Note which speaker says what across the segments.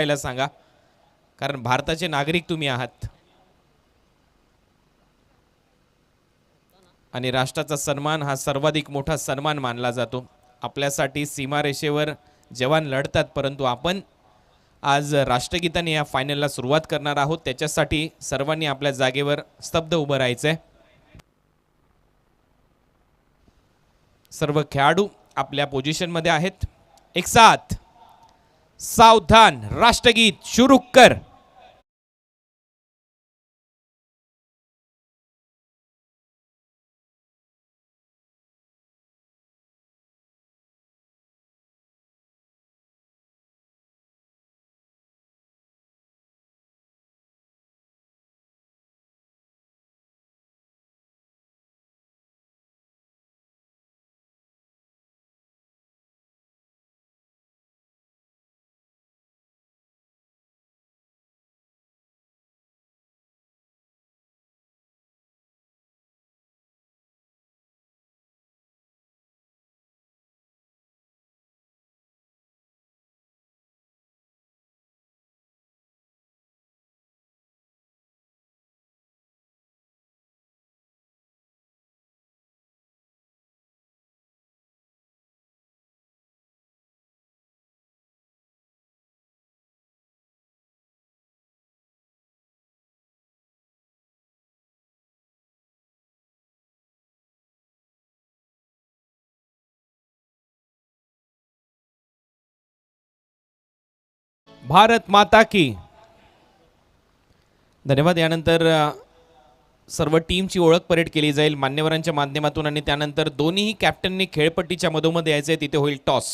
Speaker 1: करायला सांगा, कारण भारताचे नागरिक तुम्ही आहात आणि राष्ट्राचा सन्मान हा सर्वाधिक मोठा सन्मान मानला जातो. आपल्यासाठी सीमारेषेवर जवान लढतात, परंतु आपण आज राष्ट्रगीताने या फायनलला सुरुवात करणार आहोत. त्याच्यासाठी सर्वांनी आपल्या जागेवर स्तब्ध उभं राहायचंय. सर्व खेळाडू आपल्या पोझिशनमध्ये आहेत. एक साथ सावधान, राष्ट्रगीत शुरू कर. भारत माता की. धन्यवाद. यानंतर सर्व टीमची ओळख परेड केली जाईल मान्यवरांच्या माध्यमातून आणि त्यानंतर दोन्ही कॅप्टननी खेळपट्टीच्या मधोमध यायचे. तिथे होईल टॉस.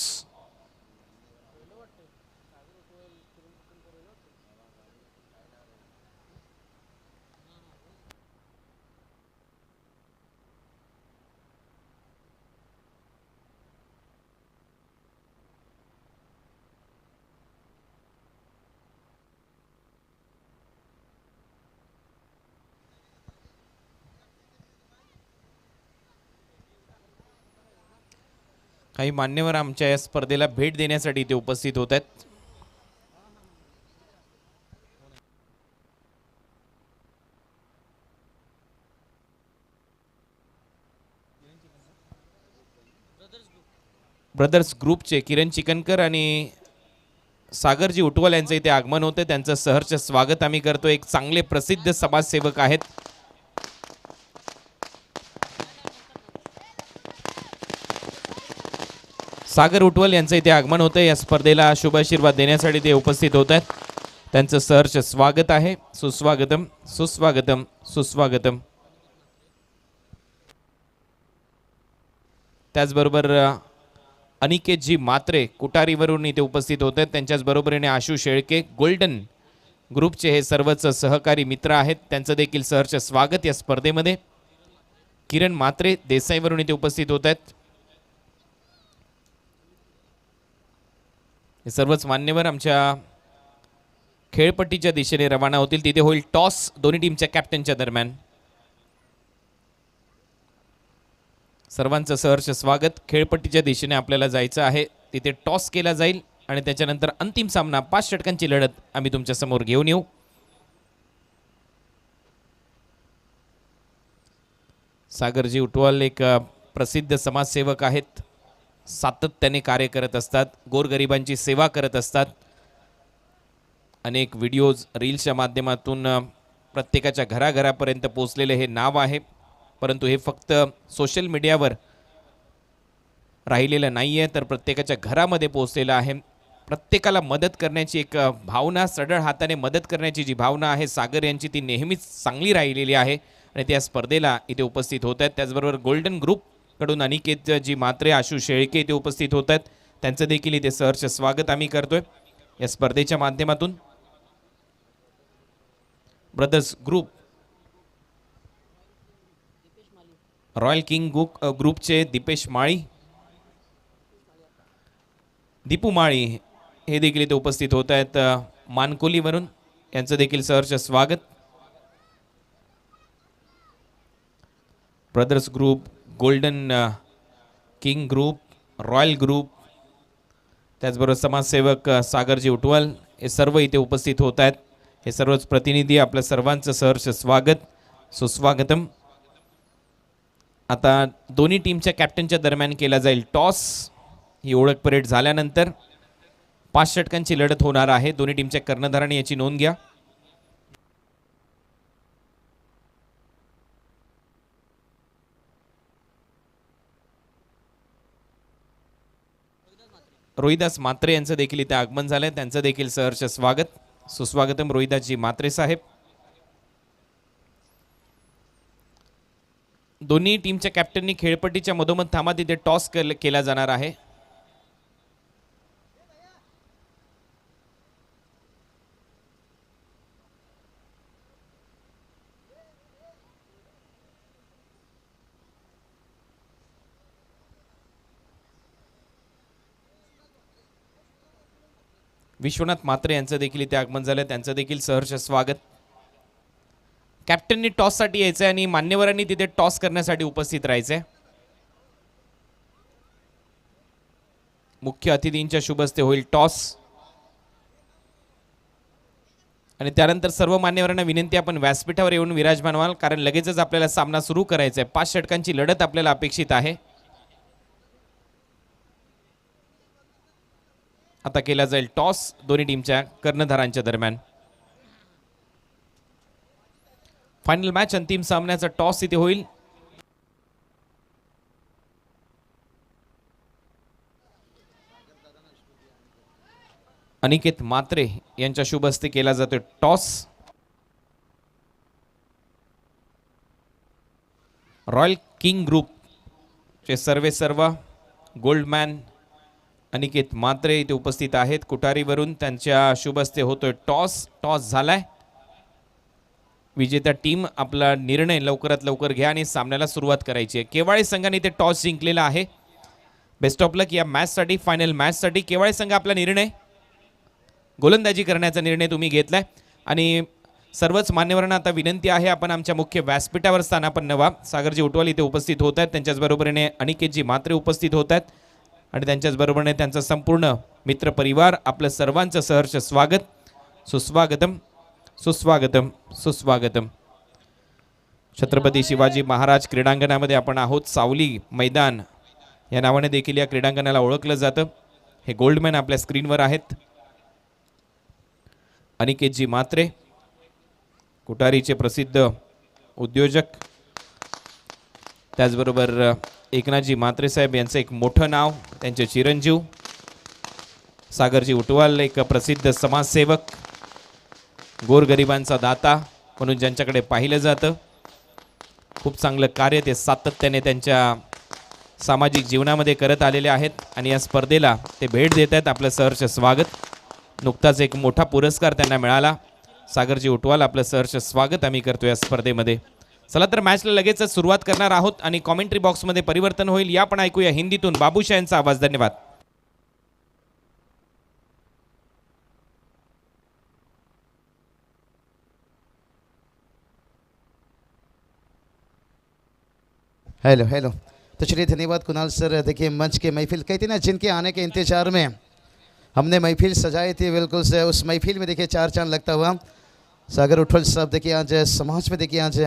Speaker 1: काही मान्यवर आमच्या या स्पर्धेला भेट देण्यासाठी इथे उपस्थित होत आहेत. ब्रदर्स ग्रुपचे किरण चिकनकर आणि सागरजी उटवाल यांचं इथे आगमन होते. त्यांचं सहर्ष स्वागत आम्ही करतो. एक चांगले प्रसिद्ध समाजसेवक आहेत. सागर उटवाल यांचं इथे आगमन होतं. या स्पर्धेला शुभ आशीर्वाद देण्यासाठी ते उपस्थित होत आहेत. त्यांचं सहर्ष स्वागत आहे. सुस्वागतम, सुस्वागतम, सुस्वागतम. त्याचबरोबर अनिकेतजी मात्रे कुटारीवरून इथे उपस्थित होते. त्यांच्याच बरोबरीने आशु शेळके गोल्डन ग्रुपचे हे सर्वच सहकारी मित्र आहेत. त्यांचं देखील सहर्ष स्वागत या स्पर्धेमध्ये. किरण मात्रे देसाईवरून इथे उपस्थित होत आहेत. हे सर्वच मान्यवर आमच्या खेळपट्टीच्या दिशेने रवाना होतील. तिथे होईल टॉस दोन्ही टीमच्या कॅप्टनच्या दरम्यान. सर्वांचं सहर्ष स्वागत. खेळपट्टीच्या दिशेने आपल्याला जायचं आहे. तिथे टॉस केला जाईल आणि त्याच्यानंतर अंतिम सामना 5 षटकांची लढत आम्ही तुमच्या समोर घेऊन येऊ. सागरजी उटवाल एक प्रसिद्ध समाजसेवक आहेत. सातत्याने कार्य करत असतात. गोरगरिबांची सेवा करत असतात. अनेक व्हिडिओज रील्सच्या माध्यमातून प्रत्येकाच्या घराघरापर्यंत पोहोचलेले हे नाव आहे. परंतु हे फक्त सोशल मीडियावर राहिलेलं नाही आहे, तर प्रत्येकाच्या घरामध्ये पोहोचलेलं आहे. प्रत्येकाला मदत करण्याची एक भावना, सढळ हाताने मदत करण्याची जी भावना आहे सागर यांची, ती नेहमीच चांगली राहिलेली आहे आणि त्या स्पर्धेला इथे उपस्थित होत आहेत. त्याचबरोबर गोल्डन ग्रुपकडून अनिकेतजी मात्रे, आशु शेळके इथे उपस्थित होत आहेत. त्यांचं देखील इथे सहर्ष स्वागत आम्ही करतोय या स्पर्धेच्या माध्यमातून. ब्रदर्स ग्रुप, रॉयल किंग ग्रुपचे दीपेश माळी, दीपू माळी हे देखील इथे उपस्थित होत आहेत मानकोलीवरून. यांचं देखील सहर्ष स्वागत. Brothers group, golden king group, royal group, त्याचबरोबर समाजसेवक सागरजी उटवाल हे सर्व इथे उपस्थित होत आहेत. हे सर्वच प्रतिनिधी आपल्या सर्वांचं सहर्ष स्वागत सुस्वागतम. आता दोन्ही टीमच्या कॅप्टनच्या दरम्यान केला जाईल टॉस. ही ओळख परेड झाल्यानंतर 5 षटकांची लढत होणार आहे. दोन्ही टीमच्या कर्णधारांनी याची नोंद घ्या. रोहिदास म्हात्रे यांचं देखील इथे आगमन झालंय. त्यांचं देखील सहर्ष स्वागत सुस्वागतम रोहिदासजी म्हात्रे साहेब. दोन्ही टीमच्या कॅप्टननी खेळपट्टीच्या मधोमध थांबा. तिथे टॉस केला जाणार आहे. विश्वनाथ म्हात्रे यांचं देखील इथे आगमन झालं. त्यांचं देखील सहर्ष स्वागत. कॅप्टननी टॉससाठी यायचंय आणि मान्यवरांनी तिथे टॉस करण्यासाठी उपस्थित राहायचंय. मुख्य अतिथींच्या शुभ हस्ते होईल टॉस आणि त्यानंतर सर्व मान्यवरांना विनंती, आपण व्यासपीठावर येऊन विराजमान व्हाल, कारण लगेचच आपल्याला सामना सुरू करायचा आहे. 5 षटकांची लढत आपल्याला अपेक्षित आहे. आता केला जाईल टॉस दोन्ही टीमच्या कर्णधारांच्या दरम्यान. फायनल मॅच अंतिम सामन्याचा टॉस इथे होईल. अनिकेत म्हात्रे यांच्या शुभ हस्ते केला जातो टॉस. रॉयल किंग ग्रुप चे सर्व गोल्डमॅन अनिकेत म्हात्रे इथे उपस्थित आहेत. कुटारीवरून त्यांच्या शुभ हस्ते होतोय टॉस. टॉस झालाय. विजेता टीम आपला निर्णय लवकरात लवकर घ्या आणि सामन्याला सुरुवात करायची आहे. केवाळे संघाने इथे टॉस जिंकलेला आहे. बेस्ट ऑफ लक या मॅचसाठी, फायनल मॅचसाठी. केवाळे संघ आपला निर्णय गोलंदाजी करण्याचा निर्णय तुम्ही घेतलाय आणि सर्वच मान्यवरांना आता विनंती आहे, आपण आमच्या मुख्य व्यासपीठावर स्थानापन्न व्हा. सागरजी उटवाल इथे उपस्थित होत आहेत. त्यांच्याच बरोबरीने अनिकेतजी म्हात्रे उपस्थित होत आहेत आणि त्यांच्याच बरोबरीने त्यांचा संपूर्ण मित्रपरिवार. आपलं सर्वांचं सहर्ष स्वागत सुस्वागतम सुस्वागतम सुस्वागतम. छत्रपती शिवाजी महाराज क्रीडांगणामध्ये आपण आहोत. सावली मैदान या नावाने देखील या क्रीडांगणाला ओळखलं जातं. हे गोल्डमॅन आपल्या स्क्रीनवर आहेत. अनिकेतजी म्हात्रे कुटारीचे प्रसिद्ध उद्योजक, त्याचबरोबर एकनाथजी म्हात्रे साहेब यांचं एक मोठं नाव, त्यांचे चिरंजीव. सागरजी उटवाल एक प्रसिद्ध समाजसेवक, गोरगरिबांचा दाता म्हणून ज्यांच्याकडे पाहिलं जातं. खूप चांगलं कार्य ते सातत्याने त्यांच्या सामाजिक जीवनामध्ये करत आलेले आहेत आणि या स्पर्धेला ते भेट देत आहेत. आपलं सहर्ष स्वागत. नुकताच एक मोठा पुरस्कार त्यांना मिळाला. सागरजी उटवाल आपलं सहर्ष स्वागत आम्ही करतो या स्पर्धेमध्ये. चला तर मॅचला लगेचच सुरुवात करणार आहोत आणि कॉमेंट्री बॉक्समध्ये परिवर्तन होईल. या पण ऐकूया हिंदीतून बाबूशाह यांचा आवाज. धन्यवाद.
Speaker 2: Hello hello. तो चलिए धन्यवाद कुणाल सर. देखिए मंच के महफिल कहते ना, जिनके आने के इंतजार में हमने महफिल सजाई थी, बिल्कुल से उस महफिल में देखिए 4 चांद लगता हुआ सागर उठवल साहब देखिए आज समाज में देखिए आज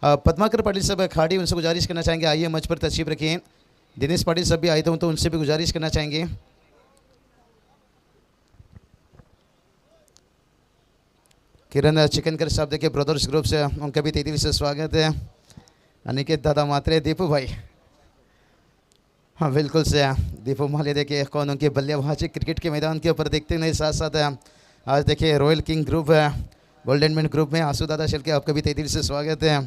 Speaker 2: पद्माकर पाटिल साहब खाड़ी, उनसे गुजारिश करना चाहेंगे आइए मंच पर तशरीफ रखिए. दिनेश पाटिल साहब भी आए थे तो उनसे भी गुजारिश करना चाहेंगे. किरण चिकनकर साहब देखिए ब्रदर्स ग्रुप से, उनका भी 33 से स्वागत है. अनिकेत दादा म्हात्रे, दीपू भाई, हाँ बिल्कुल से दीपू मालिया देखिए कौन उनके बल्लेबाजी क्रिकेट के मैदान के ऊपर देखते नहीं. साथ साथ आज देखिए रॉयल किंग ग्रुप है, गोल्डन मैन ग्रुप में आंसू दादा शेल के आपका भी 33 से स्वागत है.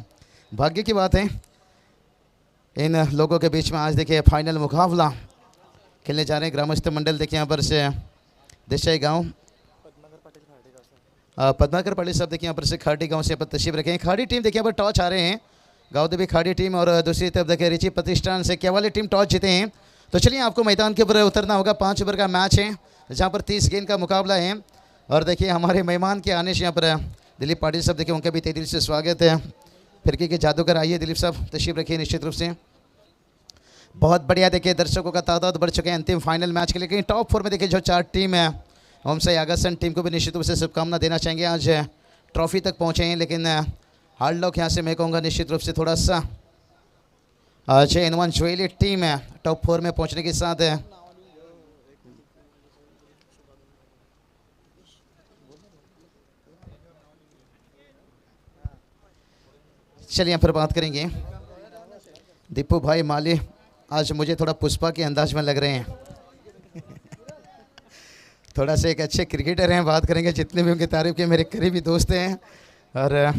Speaker 2: भाग्य की बात है इन लोगों के बीच में आज देखिए फाइनल मुकाबला खेलने जा रहे हैं. ग्रामस्थ मंडल देखिए यहाँ पर से देसाई गाँव, पद्माकर पाटिल साहब देखिए यहाँ पर से खाड़ी गाँव से तशरीफ रखें. खाड़ी टीम देखिए यहाँ पर टॉस आ रहे हैं, गाँव देवी खाड़ी टीम, और दूसरी तरफ देखिए रिची प्रतिष्ठान से केवाली टीम टॉस जीते हैं. तो चलिए आपको मैदान के ऊपर उतरना होगा. 5 ओवर का मैच है जहाँ पर 30 गेंद का मुकाबला है. और देखिए हमारे मेहमान के आने से यहाँ पर दिलीप पाटिल साहब देखिए उनका भी 33 से स्वागत है. फिरकी के जादूगर आइए दिलीप साहब तशरीफ रखिए निश्चित रूप से. बहुत बढ़िया देखिए दर्शकों का तादाद बढ़ चुके हैं अंतिम फाइनल मैच के लिए. टॉप 4 में देखिए जो 4 टीम है ओम से यागासन टीम को भी निश्चित रूप से शुभकामना देना चाहेंगे। आज ट्रॉफी तक पहुंचे हैं, लेकिन हार्ड लॉक यहाँ से मैं कहूँगा निश्चित रूप से थोड़ा सा आज N1 ज्वेलरी टीम है टॉप 4 में पहुंचने के साथ चलिए यहाँ पर बात करेंगे दीपू भाई माली। आज मुझे थोड़ा पुष्पा के अंदाज में लग रहे हैं थोड़ा सा एक अच्छे क्रिकेटर हैं। बात करेंगे जितने भी उनकी तारीफ के मेरे करीबी दोस्त हैं। और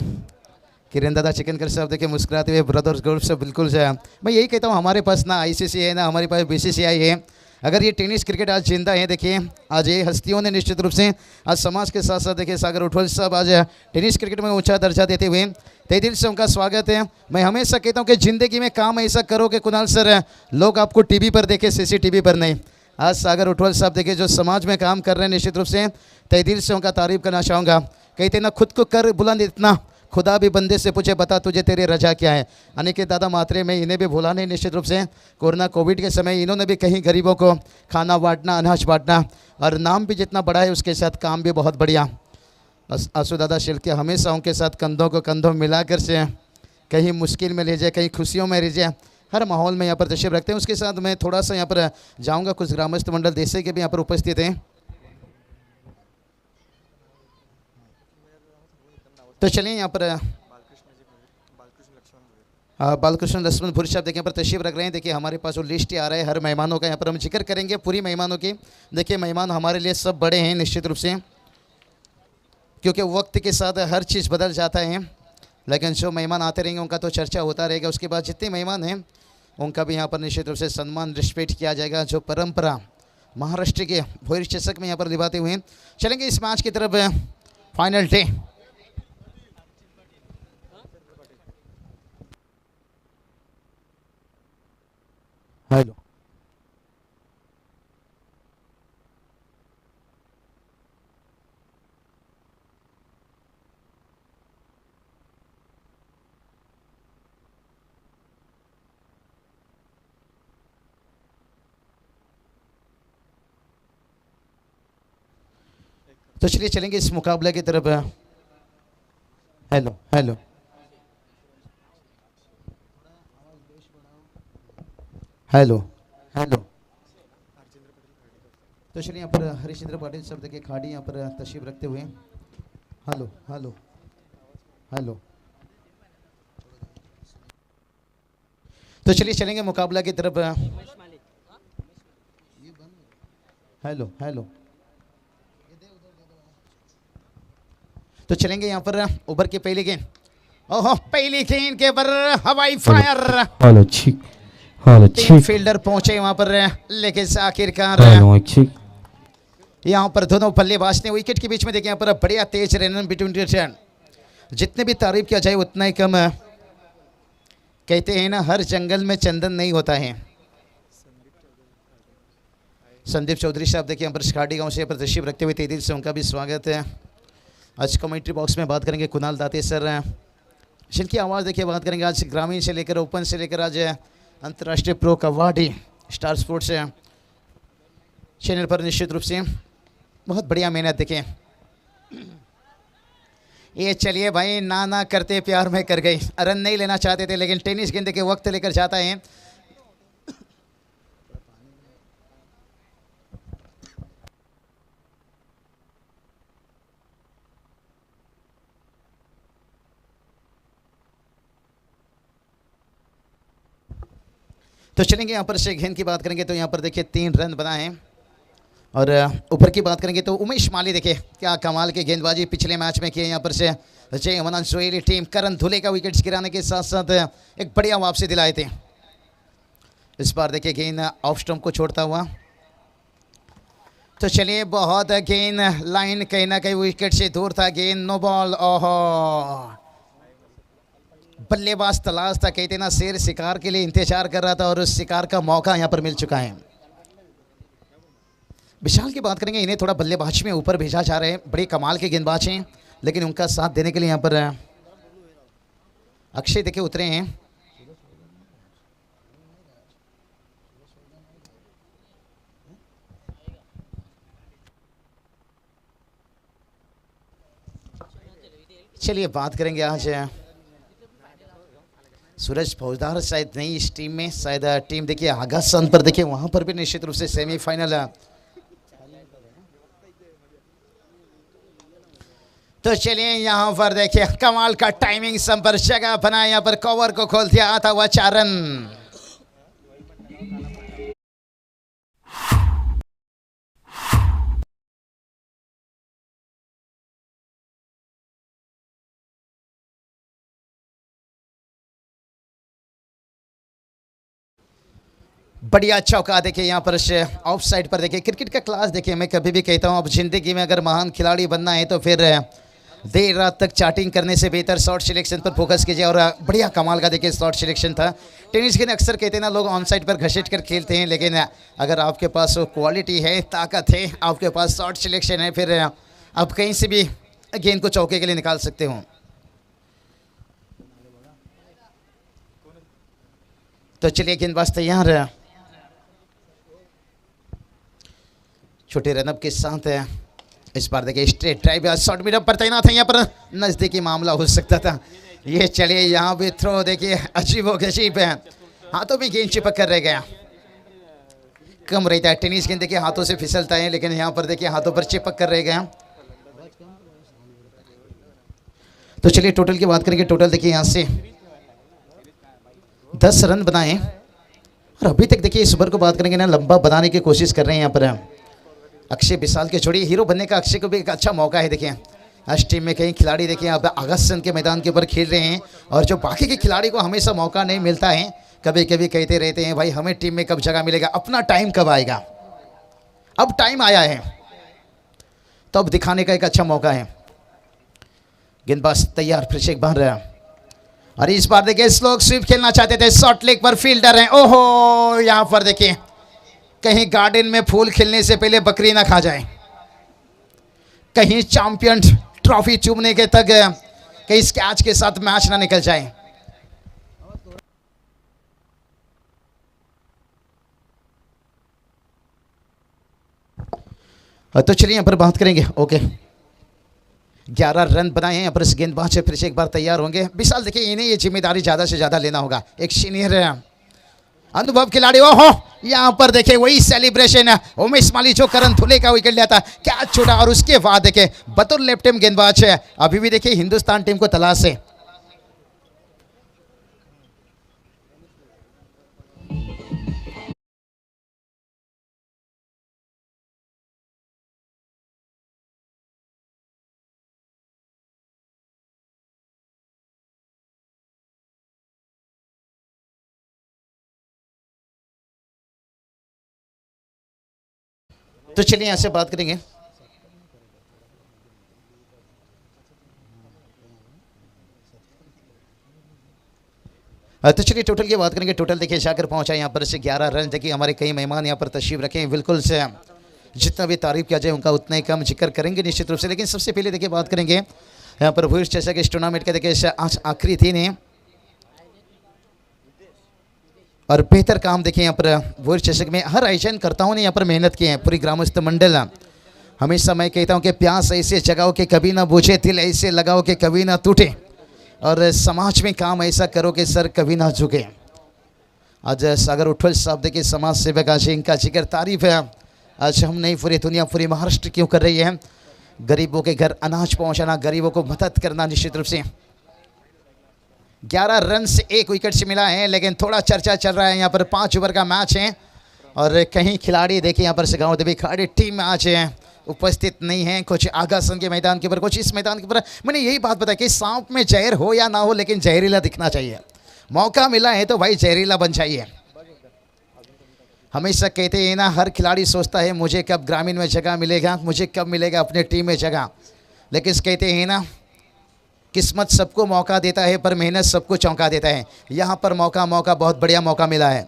Speaker 2: किरण दादा चिकनकर साहब देखिए मुस्कुराते हुए ब्रदर्स ग्रुप से बिल्कुल से मैं यही कहता हूँ, हमारे पास ना आईसीसी है ना हमारे पास बीसीसीआई है। अगर ये टेनिस क्रिकेट आज जिंदा है, देखिए आज ये हस्तियों ने निश्चित रूप से आज समाज के साथ साथ देखिए सागर उठवल साहब आज टेनिस क्रिकेट में ऊंचा दर्जा देते हुए तहे दिल से उनका स्वागत है। मैं हमेशा कहता हूँ कि ज़िंदगी में काम ऐसा करो कि कुणाल सर लोग आपको टीवी पर देखे, सीसीटीवी पर नहीं। आज सागर उठवल साहब देखिए जो समाज में काम कर रहे हैं, निश्चित रूप से तहे दिल से उनका तारीफ करना चाहूँगा। कहते ना खुद को कर बुलंद इतना, खुदा भी बंदे से पूछे बता तुझे तेरी रजा क्या है। अनिकेत दादा मात्रे में इन्हें भी भूला नहीं। निश्चित रूप से कोरोना कोविड के समय इन्होंने भी कहीं गरीबों को खाना बांटना, अनाज बांटना, और नाम भी जितना बड़ा है उसके साथ काम भी बहुत बढ़िया। आंसू दादा शिल्के हमेशा उनके साथ कंधों को कंधों मिलाकर से कहीं मुश्किल में ले जाए, कहीं खुशियों में ले जाए, हर माहौल में यहाँ पर तशरीफ रखते हैं। उसके साथ मैं थोड़ा सा यहाँ पर जाऊँगा, कुछ ग्रामस्थ मंडल देसे के भी यहाँ पर उपस्थित हैं। तो चलिए यहाँ पर बालकृष्ण लक्ष्मण भुरी साहब देखिए यहाँ पर तशरीफ रख रहे हैं। देखिए हमारे पास वो लिस्ट आ रहा है हर मेहमानों का, यहाँ पर हम जिक्र करेंगे पूरी मेहमानों की। देखिए मेहमान हमारे लिए सब बड़े हैं निश्चित रूप से, क्योंकि वक्त के साथ हर चीज़ बदल जाता है। लेकिन जो मेहमान आते रहेंगे उनका तो चर्चा होता रहेगा। उसके बाद जितने मेहमान हैं उनका भी यहाँ पर निश्चित रूप से सम्मान रिस्पेक्ट किया जाएगा। जो परंपरा महाराष्ट्र के भोईर चषक में यहाँ पर निभाते हुए चलेंगे इस मैच की तरफ। फाइनल डे हेलो तो चलिए चलेंगे इस मुकाबले की तरफ। हेलो हेलो हेलो हेलो तो चलिए यहाँ पर हरिश्चंद्र पाटिल साहब देखिए खाड़ी यहाँ पर तशरीफ रखते हुए। हेलो हेलो हेलो तो चलिए चलेंगे मुकाबला की तरफ। हेलो हेलो तो चलेंगे यहाँ पर ओवर की पहली गेंद। ओहो पहली गेंद के पर हवाई फायर।
Speaker 3: हेलो ठीक, हेलो
Speaker 2: तीन
Speaker 3: ठीक,
Speaker 2: फील्डर पहुंचे वहां पर, लेकिन आखिरकार
Speaker 3: हेलो ठीक,
Speaker 2: यहाँ पर दोनों बल्लेबाज ने विकेट के बीच में देखिए यहाँ पर बढ़िया तेज रन बिटवीन रिटर्न। जितने भी तारीफ किया जाए उतना ही कम है। कहते हैं ना हर जंगल में चंदन नहीं होता है। संदीप चौधरी साहब देखिए यहाँ पर शिखाड़ी गांव से यहाँ पर तशरीफ रखते हुए तेजी से उनका भी स्वागत है। आज कमेंट्री बॉक्स में बात करेंगे कुणाल दाते सर, जिनकी आवाज़ देखिए बात करेंगे आज ग्रामीण से लेकर ओपन से लेकर आज अंतर्राष्ट्रीय pro kabaddi star sports channel पर निश्चित रूप से बहुत बढ़िया मेहनत देखें। ये चलिए भाई ना ना करते प्यार में कर गई। रन नहीं लेना चाहते थे लेकिन टेनिस गेंद के वक्त लेकर जाता है। तो चलेंगे यहाँ पर से गेंद की बात करेंगे तो यहाँ पर देखिए 3 रन बनाए हैं। और ऊपर की बात करेंगे तो उमेश माली देखिए क्या कमाल की गेंदबाजी पिछले मैच में किए। यहाँ पर से जय वनन सोहेली टीम करण धुले का विकेट्स गिराने के साथ साथ एक बढ़िया वापसी दिलाए थे। इस बार देखिए गेंद ऑफ स्टंप को छोड़ता हुआ। तो चलिए बहुत गेंद लाइन कहीं ना कहीं विकेट से दूर था। गेंद नो बॉल। ओहो बल्लेबाज तलाश था। कहते ना शेर शिकार के लिए इंतजार कर रहा था और उस शिकार का मौका यहाँ पर मिल चुका है। विशाल की बात करेंगे, इन्हें थोड़ा बल्लेबाज में ऊपर भेजा जा रहा है। बड़े कमाल के गेंदबाज हैं लेकिन उनका साथ देने के लिए यहाँ पर अक्षय देखिए उतरे हैं। चलिए बात करेंगे आज सूरज फौजदार शायद नहीं इस टीम में, शायद टीम देखिए आगा सन पर देखिए वहां पर भी निश्चित रूप से सेमीफाइनल। तो चलिए यहाँ पर देखिए कमाल का टाइमिंग संपर्क जगह बनाया, यहाँ पर कवर को खोल दिया, आता हुआ 4 रन। बढ़िया चौका देखिए यहाँ पर ऑफ साइड पर देखिए क्रिकेट का क्लास देखिए। मैं कभी भी कहता हूँ अब जिंदगी में अगर महान खिलाड़ी बनना है तो फिर देर रात तक चैटिंग करने से बेहतर शॉट सिलेक्शन पर फोकस कीजिए। और बढ़िया कमाल का देखिए शॉट सिलेक्शन था। टेनिस के अक्सर कहते हैं ना लोग ऑन साइड पर घसीट कर खेलते हैं, लेकिन अगर आपके पास वो क्वालिटी है, ताकत है, आपके पास शॉट सिलेक्शन है, फिर आप कहीं से भी गेंद को चौके के लिए निकाल सकते हो। तो चलिए गेंदबाज तैयार है, छोटे रनअप के साथ है। इस बार देखिए स्ट्रेट ड्राइव शॉट मीटर पर तैनात है, यहाँ पर नजदीकी मामला हो सकता था। ये चलिए यहाँ भी थ्रो देखिए अजीब व गरीब है, हाथों में गेंद चिपक कर रह गया। कम रहता है टेनिस गेंद देखिए हाथों से फिसलता है, लेकिन यहाँ पर देखिए हाथों पर चिपक कर रह गया। तो चलिए टोटल की बात करेंगे। टोटल देखिए यहाँ से 10 रन बनाए, और अभी तक देखिए इस ओवर को बात करेंगे ना लंबा बनाने की कोशिश कर रहे हैं यहाँ पर अक्षय विशाल के छोड़ी। हीरो बनने का अक्षय को भी एक अच्छा मौका है। देखिए आज टीम में कई खिलाड़ी देखिए अब अगस्त के मैदान के ऊपर खेल रहे हैं, और जो बाकी के खिलाड़ी को हमेशा मौका नहीं मिलता है, कभी कभी कहते रहते हैं भाई हमें टीम में कब जगह मिलेगा, अपना टाइम कब आएगा। अब टाइम आया है तो अब दिखाने का एक अच्छा मौका है। गेंदबाज तैयार, फिर से एक बार रहा, और इस बार देखिए स्लोक स्वीप खेलना चाहते थे, शॉर्ट लेग पर फील्डर है। ओहो, यहाँ पर देखिए कहीं गार्डन में फूल खिलने से पहले बकरी ना खा जाए, कहीं चैंपियन ट्रॉफी चूमने के तक कहीं इस कैच के साथ मैच ना निकल जाए। तो चलिए यहाँ पर बात करेंगे। ओके 11 रन बनाए हैं यहाँ पर इस गेंदबाज से, फिर से एक बार तैयार होंगे। विशाल देखिए इन्हें ये जिम्मेदारी ज्यादा से ज्यादा लेना होगा, एक सीनियर अनुभव खिलाड़ी। ओहो, यहाँ पर देखिए वही सेलिब्रेशन है उमेश माली जो करण धुले का विकेट लिया था, कैच छोड़ा, और उसके बाद देखिए बतौर लेफ्ट हैंड गेंदबाज है अभी भी देखिए हिंदुस्तान टीम को तलाश है। तो चलिए यहाँ से बात करेंगे। तो चलिए टोटल की बात करेंगे। टोटल देखिए जाकर पहुंचा यहाँ पर से 11 रन। देखिए हमारे कई मेहमान यहाँ पर तशरीफ रखे हैं, बिल्कुल से जितना भी तारीफ किया जाए उनका उतना ही कम जिक्र करेंगे निश्चित रूप से। लेकिन सबसे पहले देखिए बात करेंगे यहाँ पर वुड्स चषक इस टूर्नामेंट के देखिए आज आखिरी दिन है, और बेहतर काम देखिए यहाँ पर वुड्स चषक में हर आयोजन कर्ताओं ने यहाँ पर मेहनत की है, पूरी ग्रामस्थ मंडल। हमेशा मैं कहता हूँ कि प्यास ऐसे जगाओ कि कभी ना बुझे, दिल ऐसे लगाओ कि कभी ना टूटे, और समाज में काम ऐसा करो कि सर कभी ना झुके। आज सागर उठवल साहब देखिए समाज सेवक, आज इनका जिक्र तारीफ है। आज हम नहीं पूरी दुनिया पूरी महाराष्ट्र क्यों कर रही है, गरीबों के घर अनाज पहुंचाना, गरीबों को मदद करना निश्चित रूप से। 11 रन से 1 विकेट से मिला है, लेकिन थोड़ा चर्चा चल रहा है यहाँ पर 5 ओवर का मैच है, और कहीं खिलाड़ी देखिए यहाँ पर गाँव देवी खिलाड़ी टीम में आज है उपस्थित नहीं है, कुछ आगासन के मैदान के ऊपर, कुछ इस मैदान के ऊपर। मैंने यही बात बताया कि सांप में जहर हो या ना हो, लेकिन जहरीला दिखना चाहिए। मौका मिला है तो भाई जहरीला बन जाइए। हमेशा कहते हैं ना, हर खिलाड़ी सोचता है मुझे कब ग्रामीण में जगह मिलेगा, मुझे कब मिलेगा अपने टीम में जगह, लेकिन कहते हैं ना किस्मत सबको मौका देता है पर मेहनत सबको चौंका देता है। यहाँ पर मौका बहुत बढ़िया मौका मिला है।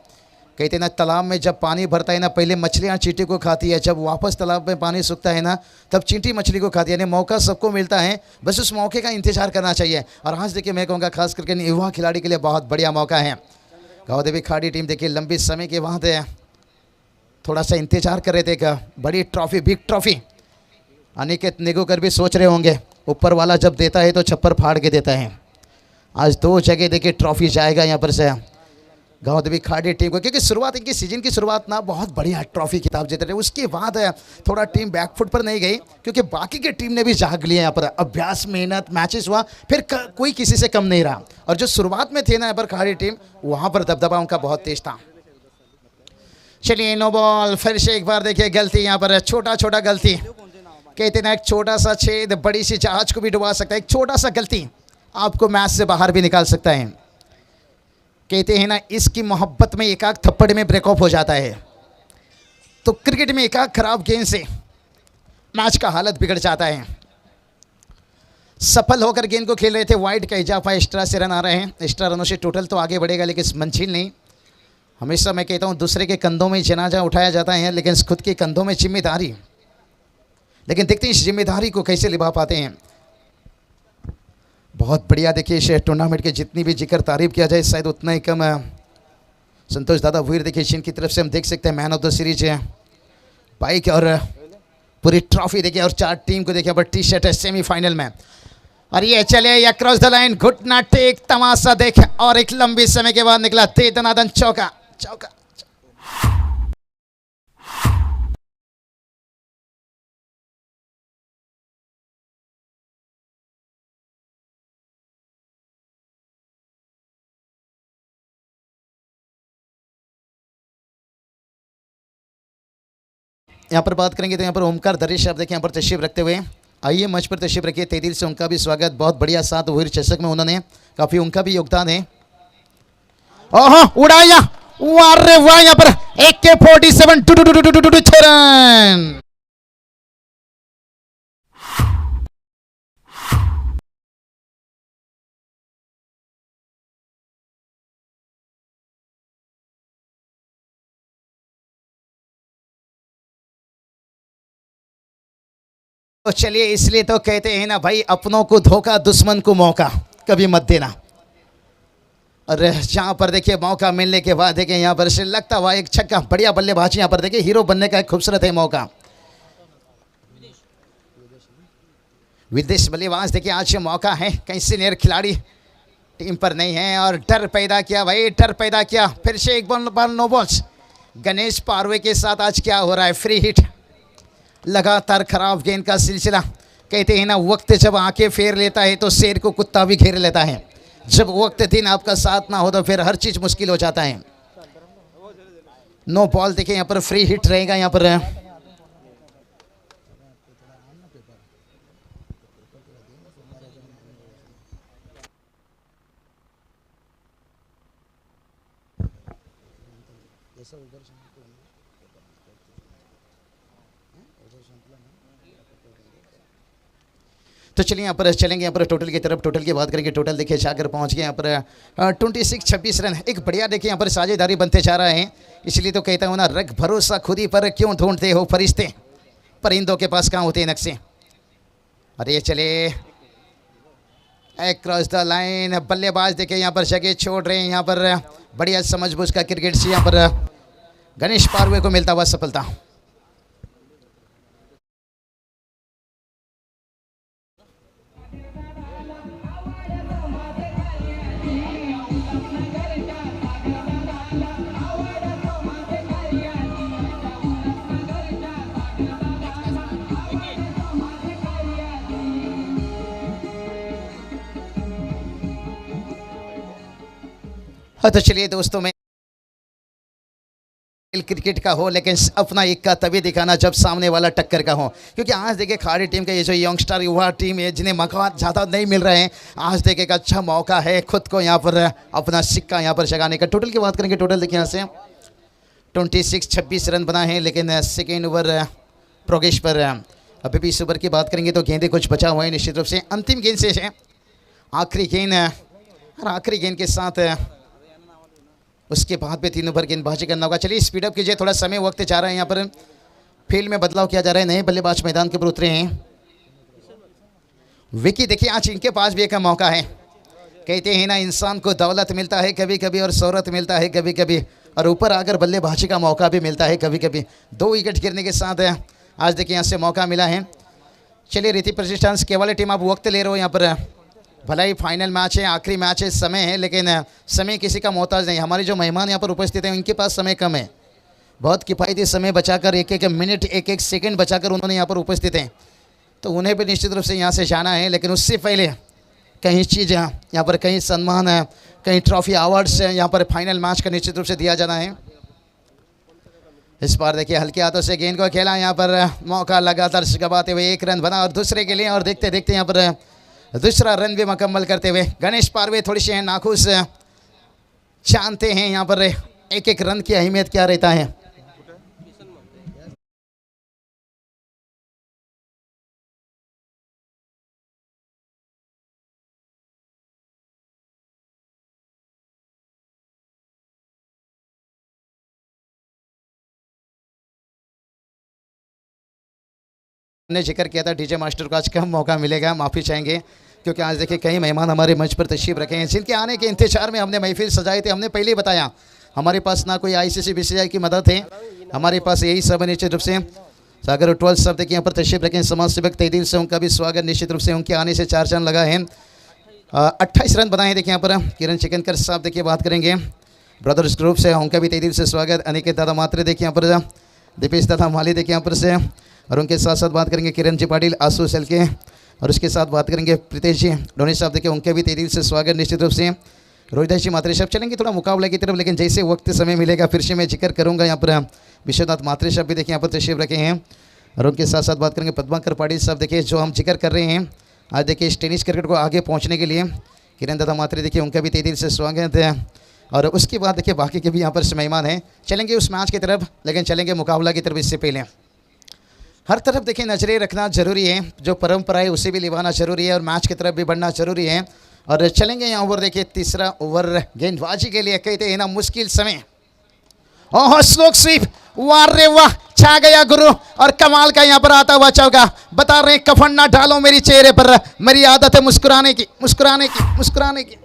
Speaker 2: कहते हैं ना तालाब में जब पानी भरता है ना, पहले मछलियाँ चींटी को खाती है, जब वापस तालाब में पानी सूखता है ना तब चींटी मछली को खाती है। यानी मौका सबको मिलता है, बस उस मौके का इंतजार करना चाहिए। और आज देखिए मैं कहूँगा खास करके युवा खिलाड़ी के लिए बहुत बढ़िया मौका है। गाँव देवी खाड़ी टीम देखिए लंबी समय के बाद थोड़ा सा इंतजार कर रहे थे, बड़ी ट्रॉफी, बिग ट्रॉफी। अनिकेत निगोकर भी सोच रहे होंगे ऊपर वाला जब देता है तो छप्पर फाड़ के देता है। आज 2 जगह देखिए ट्रॉफी जाएगा यहाँ पर से गाँव देवी खाड़ी टीम को, क्योंकि शुरुआत इनकी सीजन की शुरुआत ना बहुत बढ़िया ट्रॉफी खिताब जीत रहे। उसके बाद थोड़ा टीम बैकफुट पर नहीं गई, क्योंकि बाकी की टीम ने भी जाग लिया यहाँ पर। अभ्यास, मेहनत, मैचेस हुआ, फिर कोई किसी से कम नहीं रहा। और जो शुरुआत में थे ना यहाँ पर खाड़ी टीम, वहाँ पर दबदबा उनका बहुत तेज था। चलिए नो बॉल, फिर से एक बार देखिए गलती यहाँ पर, छोटा छोटा गलती। कहते ना एक छोटा सा छेद बड़ी सी जहाज को भी डुबा सकता है। एक छोटा सा गलती आपको मैच से बाहर भी निकाल सकता है। कहते हैं ना इसकी मोहब्बत में एक आध थप्पड़ में ब्रेकअप हो जाता है, तो क्रिकेट में एक आध खराब गेंद से मैच का हालत बिगड़ जाता है। सफल होकर गेंद को खेल रहे थे, वाइड का इजाफा, एक्स्ट्रा से रन आ रहे हैं। एक्स्ट्रा रनों से टोटल तो आगे बढ़ेगा, लेकिन मंजिल नहीं। हमेशा मैं कहता हूँ दूसरे के कंधों में जनाजा उठाया जाता है, लेकिन खुद के कंधों में जिम्मेदारी। लेकिन देखते हैं इस जिम्मेदारी को कैसे निभा पाते हैं। बहुत बढ़िया देखिए इस टूर्नामेंट के जितनी भी जिक्र तारीफ किया जाए शायद उतना ही कम है। संतोष दादा वीर देखिए जिनकी तरफ से हम देख सकते हैं मैन ऑफ द सीरीज है बाइक, और पूरी ट्रॉफी देखिए, और 4 टीम को देखिए पर टी शर्ट है सेमीफाइनल में। और ये चले अक्रॉस द लाइन, घुटना टेक, तमाशा देख, और एक लंबी समय के बाद निकला दे दनादन चौका। चौका यहाँ पर बात करेंगे तो यहाँ पर ओमकार दरेश साहब देखिए यहाँ पर तशरीफ रखते हुए आइए मंच पर तशरीफ रखिए। तहे दिल से उनका भी स्वागत। बहुत बढ़िया साथ वही चषक में उन्होंने काफी उनका भी योगदान है। ओहो उड़ाया, वाह रे वाह, यहाँ पर AK-47 6 रन। तो चलिए इसलिए तो कहते हैं ना भाई, अपनों को धोखा दुश्मन को मौका कभी मत देना। और जहाँ पर देखिए मौका मिलने के बाद देखिए यहाँ पर से लगता हुआ एक छक्का, बढ़िया बल्लेबाजी। यहाँ पर देखिए हीरो बनने का एक खूबसूरत है मौका। विदेश बल्लेबाज देखिए आज मौका है, कहीं सीनियर खिलाड़ी टीम पर नहीं है, और डर पैदा किया भाई, डर पैदा किया। फिर से एक बॉल नो बॉल्स। गणेश पारवे के साथ आज क्या हो रहा है, फ्री हिट। लगातार खराब गेंद का सिलसिला। कहते हैं ना वक्त जब आंखें फेर लेता है तो शेर को कुत्ता भी घेर लेता है। जब वक्त दिन आपका साथ ना हो तो फिर हर चीज मुश्किल हो जाता है। नो बॉल देखिए यहाँ पर फ्री हिट रहेगा यहाँ पर। तो चलिए यहाँ पर चलेंगे यहाँ पर टोटल की तरफ। टोटल की बात करेंगे, टोटल देखिए जाकर पहुँच गए यहाँ पर 26-26 रन। एक बढ़िया देखिए यहाँ पर साझेदारी बनते जा रहे हैं। इसलिए तो कहता हूँ ना, रख भरोसा खुद ही पर, क्यों ढूंढते हो फरिश्ते, परिंदों के पास कहाँ होते हैं नक्शे। अरे ये चले क्रॉस द लाइन। बल्लेबाज देखिए यहाँ पर जगह छोड़ रहे हैं। यहाँ पर बढ़िया समझबूझ का क्रिकेट से यहाँ पर गणेश पारवे को मिलता हुआ सफलता। हाँ तो चलिए दोस्तों, मैं क्रिकेट का हो लेकिन अपना एक का तभी दिखाना जब सामने वाला टक्कर का हो। क्योंकि आज देखिए खाड़ी टीम का ये जो यंगस्टर युवा टीम है जिन्हें मौका ज़्यादा नहीं मिल रहे हैं, आज देखिए एक अच्छा मौका है खुद को यहाँ पर अपना सिक्का यहाँ पर जगाने का। टोटल की बात करेंगे, टोटल देखिए यहाँ से 26 रन बनाए हैं, लेकिन सेकेंड ओवर प्रोग्रेस पर। अभी भी इस ओवर की बात करेंगे तो गेंदे कुछ बचा हुआ है निश्चित रूप से। अंतिम गेंद से है आखिरी गेंद, और आखिरी गेंद के साथ उसके बाद भी 3 ओवर गेंदबाजी करना होगा। चलिए स्पीडअप कीजिए, थोड़ा समय वक्त जा रहा है। यहाँ पर फील्ड में बदलाव किया जा रहा है, नए बल्लेबाज मैदान के ऊपर उतरे हैं। विकी देखिए आज इनके पास भी एक मौका है। कहते हैं ना इंसान को दौलत मिलता है कभी कभी और शोहरत मिलता है कभी कभी, और ऊपर आकर बल्लेबाजी का मौका भी मिलता है कभी कभी। 2 विकेट गिरने के साथ आज देखिए यहाँ से मौका मिला है। चलिए रीति प्रतिष्ठान के वाले टीम आप वक्त ले रहे हो यहाँ पर, भला ही फाइनल मैच है, आखिरी मैच है, समय है, लेकिन समय किसी का मोहताज नहीं। हमारे जो मेहमान यहाँ पर उपस्थित हैं उनके पास समय कम है, बहुत किफ़ायती समय बचाकर एक एक मिनट एक एक सेकंड बचाकर उन्होंने यहाँ पर उपस्थित हैं, तो उन्हें भी निश्चित रूप से यहाँ से जाना है। लेकिन उससे पहले कहीं चीज़ यहाँ पर कहीं सम्मान है, कहीं ट्रॉफी अवार्ड्स यहाँ पर फाइनल मैच का निश्चित रूप से दिया जाना है। इस बार देखिए हल्के हाथों से गेंद को खेला, यहाँ पर मौका लगातार गवाते हुए एक रन बना और दूसरे के लिए, और देखते देखते यहाँ पर दूसरा रन भी मुकम्मल करते हुए गणेश पारवे थोड़ी सी नाखुश, जानते हैं यहाँ पर एक एक रन की अहमियत क्या रहता है। ने जिक्र किया था डीजे मास्टर को आज कम मौका मिलेगा, माफ़ी चाहेंगे, क्योंकि आज देखिए कई मेहमान हमारे मंच पर तशरीफ रखे हैं जिनके आने के इंतजार में हमने महफिल सजाई थी। हमने पहले ही बताया हमारे पास ना कोई आईसीसी बीसीसीआई की मदद है, हमारे पास यही सब निश्चित रूप से सागर उटवाल साहब देखिए यहाँ पर तशरीफ रखे हैं, समाज सेवक तहे दिल से उनका भी स्वागत। निश्चित रूप से उनके आने से 4 रन लगा है, 28 रन बनाए देखिए यहाँ पर। किरण चिकनकर साहब देखिए बात करेंगे, ब्रदर्स ग्रुप से उनका भी तहे दिल से स्वागत। अनिकेत दादा मात्रे देखिए यहाँ पर, दीपेश दादा माली देखिए यहाँ पर से, और उनके साथ साथ बात करेंगे किरण जी पाटिल आसू सेल के, और उसके साथ बात करेंगे प्रीतेश जी डोनी साहब देखिए उनके भी तहे दिल से स्वागत। निश्चित रूप से रोहिदास जी मात्रे साहब चलेंगे थोड़ा मुकाबले की तरफ, लेकिन जैसे वक्त समय मिलेगा फिर से मैं जिक्र करूंगा। यहाँ पर विश्वनाथ मात्रे साहब भी देखिए यहाँ पर तशरीफ रखे हैं, और उनके साथ साथ बात करेंगे पद्माकर पाटिल साहब देखिए जो हम जिक्र कर रहे हैं आज देखिए इस टेनिस क्रिकेट को आगे पहुँचने के लिए। किरण दादा मात्रे देखिए उनका भी तहे दिल से स्वागत है, और उसके बाद देखिए बाकी के भी यहाँ पर मेहमान हैं। चलेंगे उस मैच की तरफ, लेकिन चलेंगे मुकाबला की तरफ। इससे पहले हर तरफ देखिए नजरें रखना जरूरी है, जो परंपरा है उसे भी निभाना जरूरी है, और मैच की तरफ भी बढ़ना जरूरी है। और चलेंगे यहाँ ओवर देखिए तीसरा ओवर गेंदबाजी के लिए कहते हैं ना मुश्किल समय। ओह स्लोक स्वीप, वाह रे वाह, छा गया गुरु, और कमाल का यहाँ पर आता हुआ चौका। बता रहे कफन ना डालो मेरी चेहरे पर, मेरी आदत है मुस्कुराने की मुस्कुराने की मुस्कुराने की।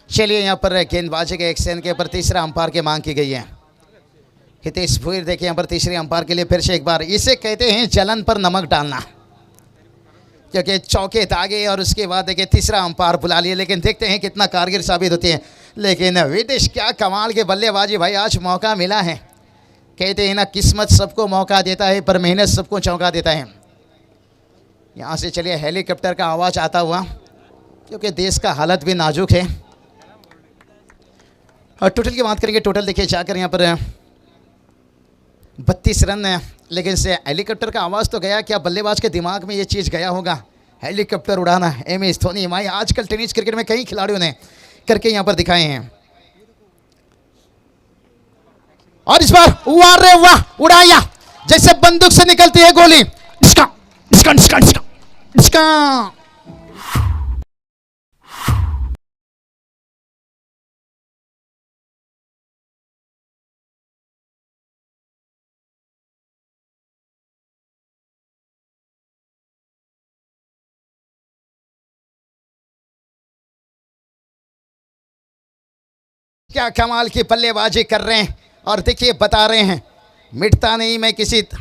Speaker 2: चलिए यहाँ पर गेंदबाजी के एक्शन के ऊपर तीसरा अंपायर की मांग की गई है। हितेश भूर देखिए यहाँ पर तीसरे अंपायर के लिए फिर से एक बार, इसे कहते हैं जलन पर नमक डालना, क्योंकि चौके दागे और उसके बाद देखिए तीसरा अंपायर बुला लिए, लेकिन देखते हैं कितना कारगर साबित होती है। लेकिन विदेश क्या कमाल के बल्लेबाजी भाई, आज मौका मिला है। कहते हैं ना किस्मत सबको मौका देता है पर मेहनत सबको चौंका देता है। यहाँ से चलिए हेलीकॉप्टर का आवाज़ आता हुआ, क्योंकि देश का हालत भी नाजुक है। और टोटल की बात करेंगे, टोटल देखिए जाकर यहाँ पर 32 रन है, लेकिन से हेलीकॉप्टर का आवाज़ तो गया, क्या बल्लेबाज के दिमाग में ये चीज़ गया होगा हेलीकॉप्टर उड़ाना। MS धोनी माई आजकल टेनिस क्रिकेट में कई खिलाड़ियों ने करके यहाँ पर दिखाए हैं, और इस बार वाह रे वाह, उड़ाया जैसे बंदूक से निकलती है गोली। डिस्का डिस्का डिस्का डिस्का डिस्का। क्या कमाल की बल्लेबाजी कर रहे हैं, और देखिए बता रहे हैं मिटता नहीं मैं किसी। तो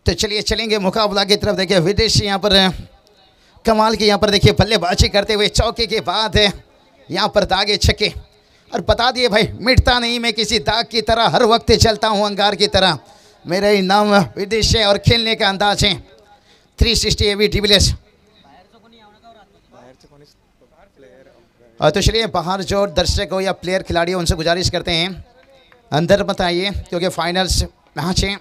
Speaker 2: चलिए चलेंगे मुकाबला की तरफ। देखिए विदेशी यहाँ पर कमाल की यहाँ पर देखिए बल्लेबाजी करते हुए चौके के बाद यहाँ पर दागे छक्के, और बता दिए भाई मिटता नहीं मैं किसी दाग की तरह, हर वक्त चलता हूँ अंगार की तरह। मेरा ही नाम विदेश है और खेलने का अंदाज है 360 AV डिविलियर्स। तो चलिए बाहर जो दर्शक हो या प्लेयर खिलाड़ी हो उनसे गुजारिश करते हैं अंदर मत आइए, क्योंकि फाइनल्स मैच है,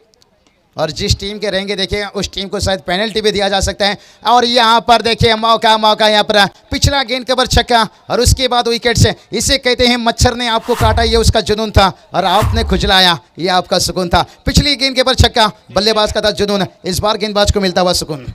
Speaker 2: और जिस टीम के रहेंगे देखिए उस टीम को शायद पेनल्टी भी दिया जा सकता है। और यहाँ पर देखिए मौका यहाँ पर पिछला गेंद के ऊपर छक्का, और उसके बाद विकेट से। इसे कहते हैं मच्छर ने आपको काटा, ये उसका जुनून था, और आपने खुजलाया, ये आपका सुकून था। पिछली गेंद के ऊपर छक्का, बल्लेबाज का था जुनून, इस बार गेंदबाज को मिलता हुआ सुकून।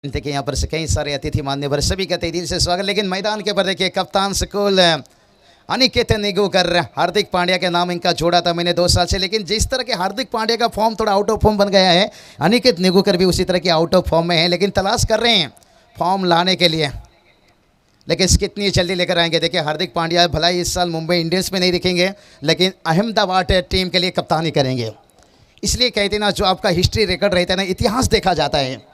Speaker 2: देखिए यहाँ पर से कई सारे अतिथि मान्यवर सभी का तहे दिल से स्वागत। लेकिन मैदान के ऊपर देखिए कप्तान स्कूल अनिकेत निगुकर, हार्दिक पांड्या के नाम इनका जोड़ा था मैंने 2 साल से, लेकिन जिस तरह के हार्दिक पांड्या का फॉर्म थोड़ा आउट ऑफ फॉर्म बन गया है, अनिकेत निगुकर भी उसी तरह के आउट ऑफ फॉर्म में है, लेकिन तलाश कर रहे हैं फॉर्म लाने के लिए, लेकिन कितनी जल्दी लेकर आएंगे। देखिए हार्दिक पांड्या भला ही इस साल मुंबई इंडियंस में नहीं दिखेंगे, लेकिन अहमदाबाद टीम के लिए कप्तानी करेंगे। इसलिए कहते ना, जो आपका हिस्ट्री रिकॉर्ड रहता है ना, इतिहास देखा जाता है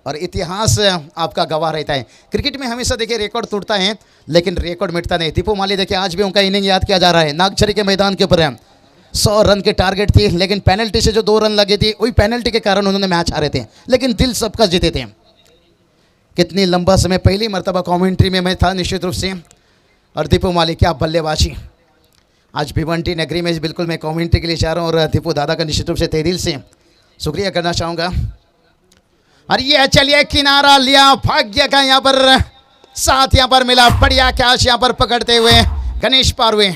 Speaker 2: और इतिहास आपका गवाह रहता है। क्रिकेट में हमेशा देखिए रिकॉर्ड टूटता है, लेकिन रिकॉर्ड मिटता नहीं। दीपू माली देखिए आज भी उनका इनिंग याद किया जा रहा है। नागझरी के मैदान के ऊपर 100 रन के टारगेट थी, लेकिन पेनल्टी से जो 2 रन लगे थे, वही पेनल्टी के कारण उन्होंने मैच हारे थे, लेकिन दिल सबका जीते थे। कितनी लंबा समय, पहली मरतबा कॉमेंट्री में मैं था निश्चित रूप से, और दीपू माली क्या बल्लेबाजी। आज भिवंडी नगरी में बिल्कुल मैं कॉमेंट्री के लिए जा रहा हूँ, और दीपू दादा का निश्चित रूप से तहे दिल से शुक्रिया करना चाहूँगा। और ये चलिए किनारा लिया, भाग्य का यहाँ पर साथ यहाँ पर मिला, बढ़िया कैच यहाँ पर पकड़ते हुए गणेश पारवे।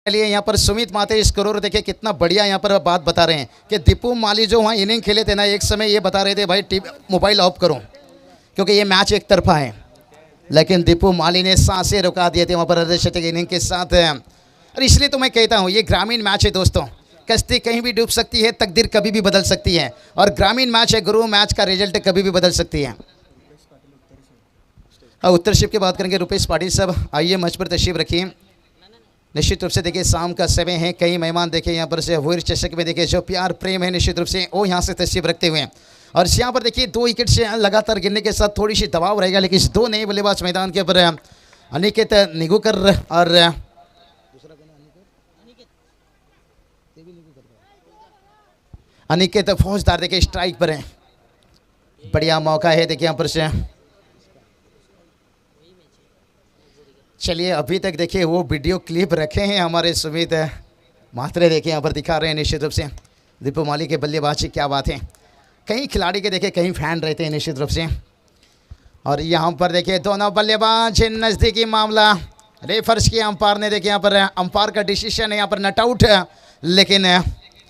Speaker 2: चलिए यहाँ पर सुमित माते इस करोड़ देखिए कितना बढ़िया यहाँ पर बात बता रहे हैं कि दीपू माली जो वहाँ इनिंग खेले थे ना, एक समय ये बता रहे थे भाई मोबाइल ऑफ करो क्योंकि ये मैच एक तरफा है, लेकिन दीपू माली ने सांसें रुका दिए थे वहाँ पर अर्धशतक इनिंग के साथ। और इसलिए तो मैं कहता हूँ ये ग्रामीण मैच है दोस्तों, कश्ती कहीं भी डूब सकती है, तकदीर कभी भी बदल सकती है, और ग्रामीण मैच है गुरु, मैच का रिजल्ट कभी भी बदल सकती है। उत्तर शिप की बात करेंगे, रुपेश पाटिल साहब आइए मंच पर तशरीफ रखिए। निश्चित रूप से देखिए शाम का समय है, कई मेहमान देखिए यहाँ पर से वीर चषक में देखिए जो प्यार प्रेम है निश्चित रूप से वो यहाँ से तशरीफ रखते हुए, और यहाँ पर देखिए 2 विकेट से लगातार गिरने के साथ थोड़ी सी दबाव रहेगा, लेकिन इस 2 नए बल्लेबाज मैदान के ऊपर अनिकेत निगुकर और अनिकेत फौजदार देखिए स्ट्राइक पर है। बढ़िया मौका है देखिए यहाँ पर से। चलिए अभी तक देखिए वो वीडियो क्लिप रखे हैं हमारे सुमित मात्रे, देखिए यहाँ पर दिखा रहे हैं निश्चित रूप से दीपू माली के बल्लेबाजी, क्या बात है। कई खिलाड़ी के देखिए कई फैन रहते हैं निश्चित रूप से, और यहाँ पर देखिए दोनों बल्लेबाज नज़दीकी मामला, रेफर्स की अंपायर ने देखिए यहाँ पर अंपायर का डिसीजन है यहाँ पर नॉट आउट, लेकिन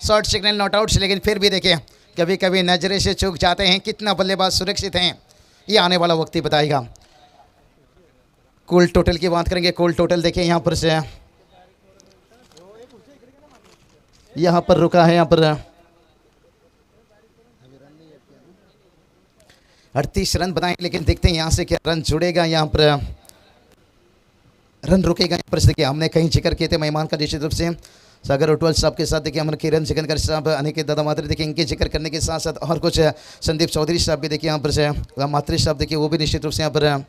Speaker 2: शॉर्ट सिग्नल नॉट आउट, लेकिन फिर भी देखिए कभी कभी नजरे से चूक जाते हैं। कितना बल्लेबाज सुरक्षित हैं ये आने वाला वक्त ही बताएगा। कुल टोटल की बात करेंगे, कुल टोटल देखिए यहाँ पर से यहाँ पर रुका है यहाँ पर 38 रन बनाए, लेकिन देखते हैं यहाँ से क्या रन जुड़ेगा, यहाँ पर रन रुकेगा। यहाँ पर देखिए हमने कहीं जिक्र किए थे मेहमान का निश्चित रूप से सागर उटवाल साहब के साथ, देखिए हमने किरण सिकंदर साहब, अनिकेत दादा मात्रे, देखिए इनके जिक्र करने के साथ साथ और कुछ संदीप चौधरी साहब भी देखिए यहाँ पर से, मात्रे साहब देखिए वो भी निश्चित रूप से यहाँ पर।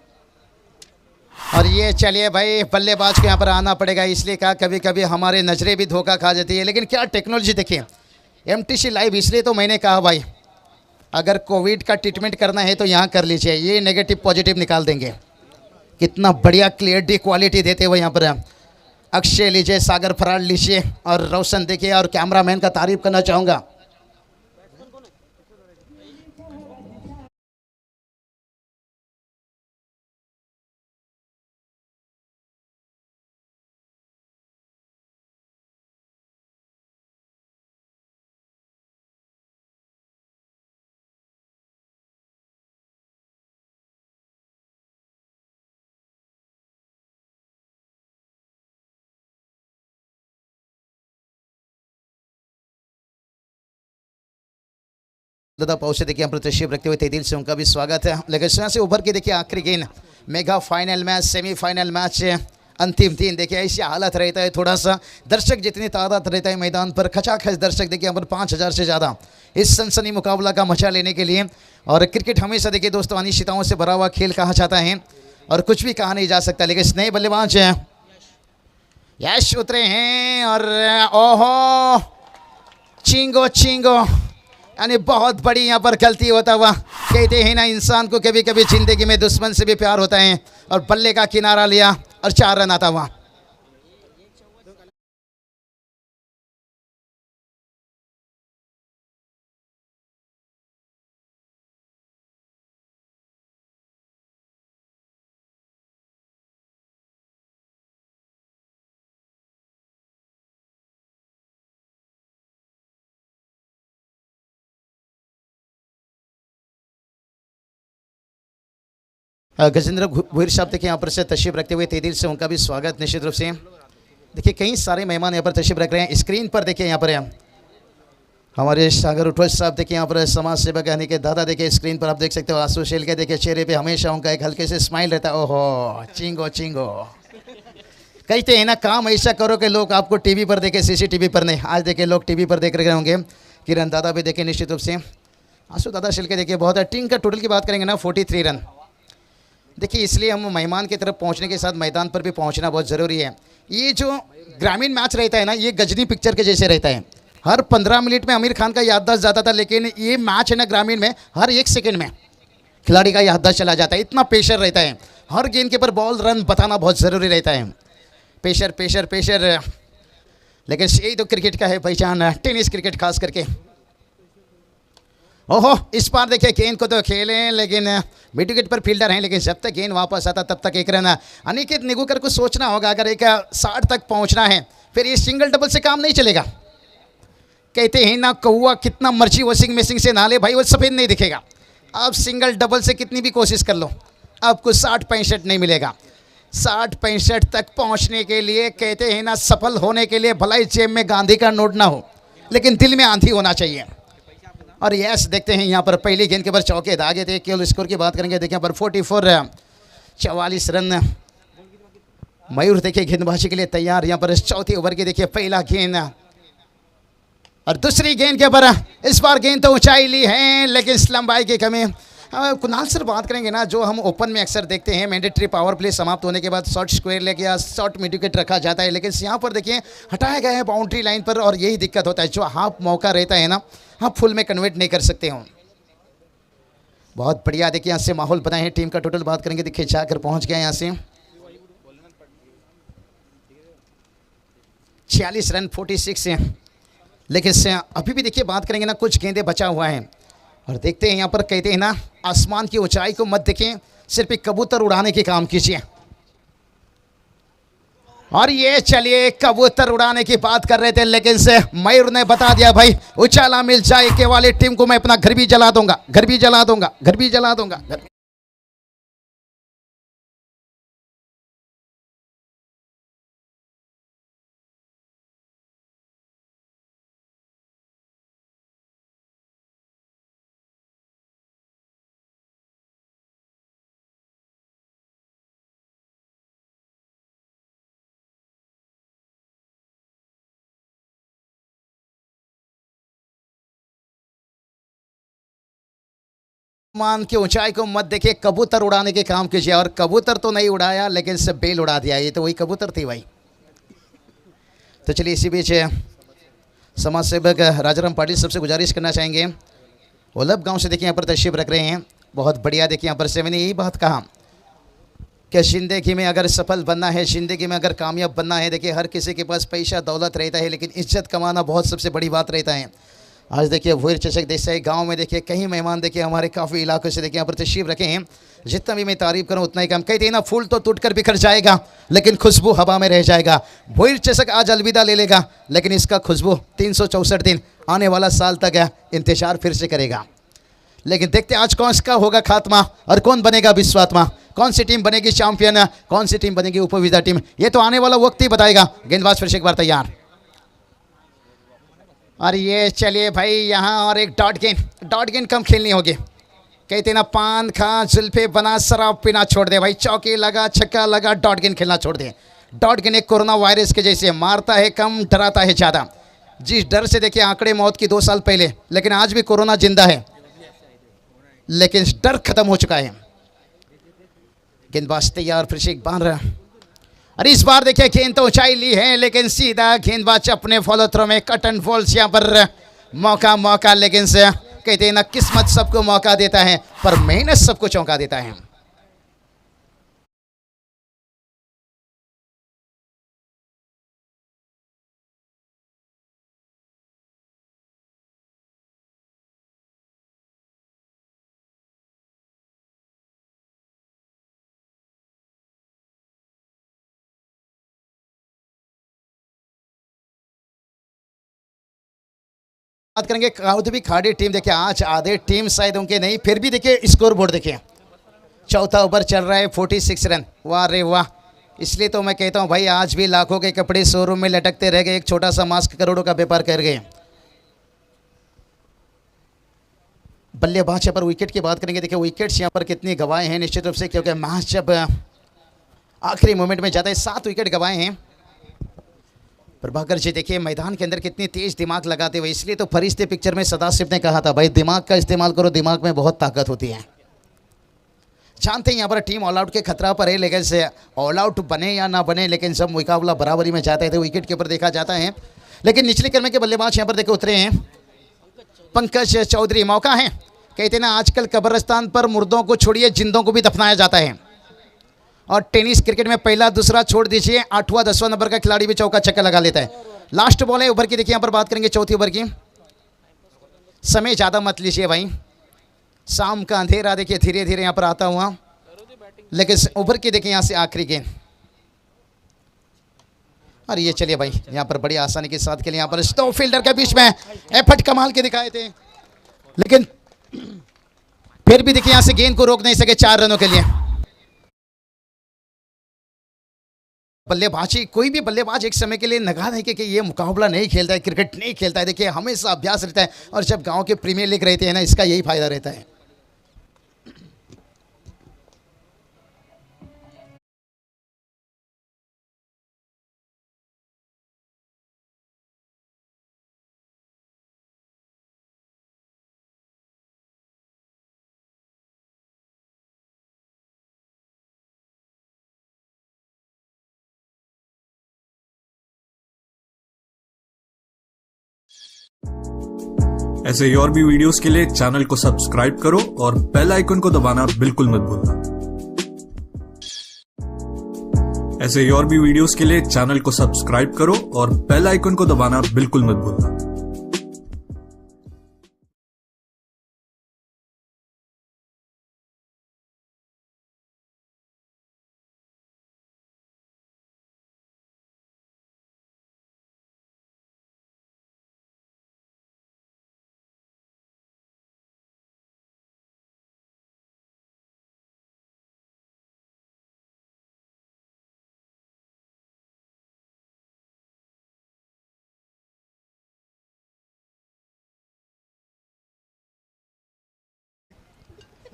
Speaker 2: और ये चलिए भाई बल्लेबाज को यहाँ पर आना पड़ेगा, इसलिए कहा कभी कभी हमारे नज़रें भी धोखा खा जाती है, लेकिन क्या टेक्नोलॉजी देखिए MTC लाइव, इसलिए तो मैंने कहा भाई अगर कोविड का ट्रीटमेंट करना है तो यहाँ कर लीजिए, ये नेगेटिव पॉजिटिव निकाल देंगे। कितना बढ़िया क्लियरिटी क्वालिटी देते हुए यहाँ पर अक्षय लीजिए, सागर फराड लीजिए, और रोशन देखिए, और कैमरामैन का तारीफ करना चाहूँगा। दादा पहुंचे देखिए हम तशरीफ रखते हुए तेदिल से उनका भी स्वागत है। लेकिन यहाँ से उभर के देखिए आखिरी गेंद, mega final match, semifinal match, अंतिम दिन देखिए ऐसी हालत रहता है, थोड़ा सा दर्शक जितनी तादाद रहता है मैदान पर, खचाखच दर्शक देखिए यहाँ पर 5000 से ज़्यादा इस सनसनी मुकाबला का मजा लेने के लिए। और क्रिकेट हमेशा देखिए दोस्तों अनिश्चितताओं से भरा हुआ खेल कहा जाता है, और कुछ भी कहा नहीं जा सकता, लेकिन नए बल्लेबाज यश उतरे हैं, और ओहो चिंगो चिंगो, यानी बहुत बड़ी यहाँ पर गलती होता हुआ। कहते हैं ना इंसान को कभी कभी ज़िंदगी में दुश्मन से भी प्यार होता है, और बल्ले का किनारा लिया और 4 रन आता हुआ। गजेंद्र भूर साहब देखिए यहाँ पर से तशरीफ रखते हुए तेदिल से उनका भी स्वागत निश्चित रूप से। देखिए कई सारे मेहमान यहाँ पर तशरीफ रख रहे हैं। स्क्रीन पर देखिए यहाँ पर हमारे सागर उठवल साहब देखिए यहाँ पर समाज सेवक यानी कि दादा देखिए स्क्रीन पर आप देख सकते हो। आंसू शेल के देखिए चेहरे पे हमेशा उनका एक हल्के से स्माइल रहता है। ओहो चिंगो चिंगो कहते हैं ना, काम ऐसा करो कि लोग आपको टीवी पर देखे, सीसीटीवी पर नहीं। आज देखिए लोग टीवी पर देख रहे होंगे। किरण दादा भी देखे निश्चित रूप से। आंसू दादा शेल के देखिए बहुत है। टीम का टोटल की बात करेंगे ना 43 रन। देखिए इसलिए हम मेहमान की तरफ पहुंचने के साथ मैदान पर भी पहुंचना बहुत ज़रूरी है। ये जो ग्रामीण मैच रहता है ना, ये गजनी पिक्चर के जैसे रहता है। हर 15 मिनट में आमिर खान का याददाश्त जाता था, लेकिन ये मैच है ना ग्रामीण में हर 1 सेकंड में खिलाड़ी का याददाश्त चला जाता है। इतना प्रेशर रहता है। हर गेंद के ऊपर बॉल रन बताना बहुत ज़रूरी रहता है। प्रेशर प्रेशर प्रेशर, लेकिन यही तो क्रिकेट का है पहचान, टेनिस क्रिकेट खास करके। ओहो इस बार देखिए गेंद को तो खेलें, लेकिन मिड विकेट पर फील्डर हैं, लेकिन जब तक गेंद वापस आता तब तक 1 रन। अनिकेत निगुकर को सोचना होगा, अगर एक 60 तक पहुंचना है फिर ये सिंगल डबल से काम नहीं चलेगा। कहते हैं ना कौआ कितना मर्जी वॉशिंग मशीन से नहा ले भाई, वो सफ़ेद नहीं दिखेगा। आप सिंगल डबल से कितनी भी कोशिश कर लो, आपको 60-65 नहीं मिलेगा। 60-65 तक पहुंचने के लिए कहते हैं ना, सफल होने के लिए भलाई जेब में गांधी का नोट ना हो, लेकिन दिल में आंधी होना चाहिए। और यस देखते हैं यहाँ पर पहली गेंद के ऊपर चौके दागे थे। केवल स्कोर की बात करेंगे, देखिए पर 44 रन। मयूर देखिए गेंदबाजी के लिए तैयार। यहाँ पर चौथी ओवर की देखिए पहला गेंद और दूसरी गेंद के ऊपर इस बार गेंद तो ऊंचाई ली है, लेकिन लंबाई की कमी। कुणाल सर बात करेंगे ना, जो हम ओपन में अक्सर देखते हैं मैंडेटरी पावर प्ले समाप्त होने के बाद शॉर्ट स्क्वायर लेके या शॉर्ट मिड विकेट रखा जाता है, लेकिन यहाँ पर देखिए हटाया गया है बाउंड्री लाइन पर। और यही दिक्कत होता है, जो हाफ मौका रहता है ना, आप फुल में कन्वर्ट नहीं कर सकते हो। बहुत बढ़िया देखिए यहाँ से माहौल बनाए हैं। टीम का टोटल बात करेंगे, देखिए जाकर पहुँच गया यहाँ से 46 रन 46 है। लेकिन अभी भी देखिए बात करेंगे ना, कुछ गेंदे बचा हुआ है। और देखते हैं यहाँ पर कहते हैं ना, आसमान की ऊंचाई को मत देखें, सिर्फ एक कबूतर उड़ाने के काम कीजिए। और ये चलिए कबूतर उड़ाने की बात कर रहे थे, लेकिन से मयूर ने बता दिया भाई उछाला मिल जाए के वाली टीम को मैं अपना घर भी जला दूंगा, घर भी जला दूंगा, घर भी जला दूंगा। मान की ऊंचाई को मत देखिए, कबूतर उड़ाने के काम कीजिए। और कबूतर तो नहीं उड़ाया, लेकिन से बेल उड़ा दिया। ये तो वही कबूतर थी भाई। तो चलिए इसी बीच समाज सेवक राजाराम पाटिल सबसे गुजारिश करना चाहेंगे, वल्लभ गांव से देखिए यहाँ पर तशरीफ रख रहे हैं। बहुत बढ़िया देखिए यहाँ पर से मैंने यही बात कहा कि ज़िंदगी में अगर सफल बनना है, ज़िंदगी में अगर कामयाब बनना है, देखिए हर किसी के पास पैसा दौलत रहता है, लेकिन इज्जत कमाना बहुत सबसे बड़ी बात रहता है। आज देखिए भूर चषक देसाई गांव में देखिए कई मेहमान देखिए हमारे काफ़ी इलाकों से देखिए यहाँ पर तशरीफ रखे हैं। जितना भी मैं तारीफ करूं उतना ही कम। कहते हैं ना, फूल तो टूट कर बिखर जाएगा, लेकिन खुशबू हवा में रह जाएगा। भूर चषक आज अलविदा ले लेगा, लेकिन इसका खुशबू 364 दिन आने वाला साल तक इंतजार फिर से करेगा। लेकिन देखते आज कौन सा होगा खात्मा और कौन बनेगा विश्वात्मा, कौन सी टीम बनेगी चैंपियन, कौन सी टीम बनेगी उपविजेता टीम, ये तो आने वाला वक्त ही बताएगा। गेंदबाज फिर से एक बार तैयार। और ये चलिए भाई यहाँ और एक डॉट गेंद कम खेलनी होगी। कहते ना, पान खा जुल्फे बना शराब पीना छोड़ दे भाई। चौकी लगा छक्का लगा, डॉट गेंद खेलना छोड़ दे। डॉट गेंद एक कोरोना वायरस के जैसे, मारता है कम डराता है ज़्यादा। जिस डर से देखिए आंकड़े मौत की 2 साल पहले, लेकिन आज भी कोरोना जिंदा है, लेकिन डर खत्म हो चुका है। गेंदबाज तैयार फिर से एक बार। और इस बार देखिए गेंद तो ऊंचाई ली है, लेकिन सीधा गेंदबाज अपने फॉलो थ्रो में कट एंड फॉल्स यहाँ पर मौका। लेकिन से कहते हैं ना, किस्मत सबको मौका देता है, पर मेहनत सबको चौंका देता है। बात करेंगे काउदवी खाड़ी टीम। देखिए आज आधे टीम शायद उनके नहीं, फिर भी देखिए स्कोर बोर्ड देखिए चौथा ओवर चल रहा है, 46 रन। वाह रे वाह, इसलिए तो मैं कहता हूँ भाई आज भी लाखों के कपड़े शोरूम में लटकते रह गए, एक छोटा सा मास्क करोड़ों का व्यापार कर गए। बल्लेबाज यहाँ पर विकेट की बात करेंगे, देखिए विकेट्स यहाँ पर कितनी गंवाए हैं निश्चित रूप से, क्योंकि मैच जब आखिरी मोमेंट में जाता है 7 विकेट गंवाए हैं। प्रभाकर जी देखिए मैदान के अंदर कितनी तेज दिमाग लगाते हुए, इसलिए तो फरिश्ते पिक्चर में सदाशिव ने कहा था भाई दिमाग का इस्तेमाल करो, दिमाग में बहुत ताकत होती है। जानते हैं यहाँ पर टीम ऑल आउट के खतरा पर है, लेकिन से ऑल आउट बने या ना बने, लेकिन जब मुकाबला बराबरी में जाता है तो विकेट के ऊपर देखा जाता है। लेकिन निचले क्रम के बल्लेबाज यहाँ पर देखो उतरे हैं, पंकज चौधरी। मौका है, कहते ना आजकल कब्रिस्तान पर मुर्दों को छोड़िए जिंदों को भी दफनाया जाता है, और टेनिस क्रिकेट में पहला दूसरा छोड़ दीजिए, 8वां 10वां नंबर का खिलाड़ी भी चौका छक्का लगा लेता है। लास्ट बॉल है ओवर की, देखिए यहाँ पर बात करेंगे चौथी ओवर की। समय ज़्यादा मत लीजिए भाई, शाम का अंधेरा देखिए धीरे धीरे यहाँ पर आता हुआ, लेकिन ओवर की देखिए यहाँ से आखिरी गेंद। और ये चलिए भाई यहाँ पर बड़ी आसानी के साथ के लिए यहाँ पर स्टॉप फील्डर के बीच में एफर्ट कमाल के दिखाए थे, लेकिन फिर भी देखिए यहाँ से गेंद को रोक नहीं सके 4 रनों के लिए। बल्लेबाजी, कोई भी बल्लेबाज एक समय के लिए नकार है कि ये मुकाबला नहीं खेलता है, क्रिकेट नहीं खेलता है, देखिए हमेशा अभ्यास रहता है, और जब गांव के प्रीमियर लीग रहते हैं ना, इसका यही फायदा रहता है।
Speaker 4: ऐसे ही और भी वीडियोस के लिए चैनल को सब्सक्राइब करो और बेल आइकन को दबाना बिल्कुल मत भूलना। ऐसे ही और भी वीडियोस के लिए चैनल को सब्सक्राइब करो और बेल आइकन को दबाना बिल्कुल मत भूलना।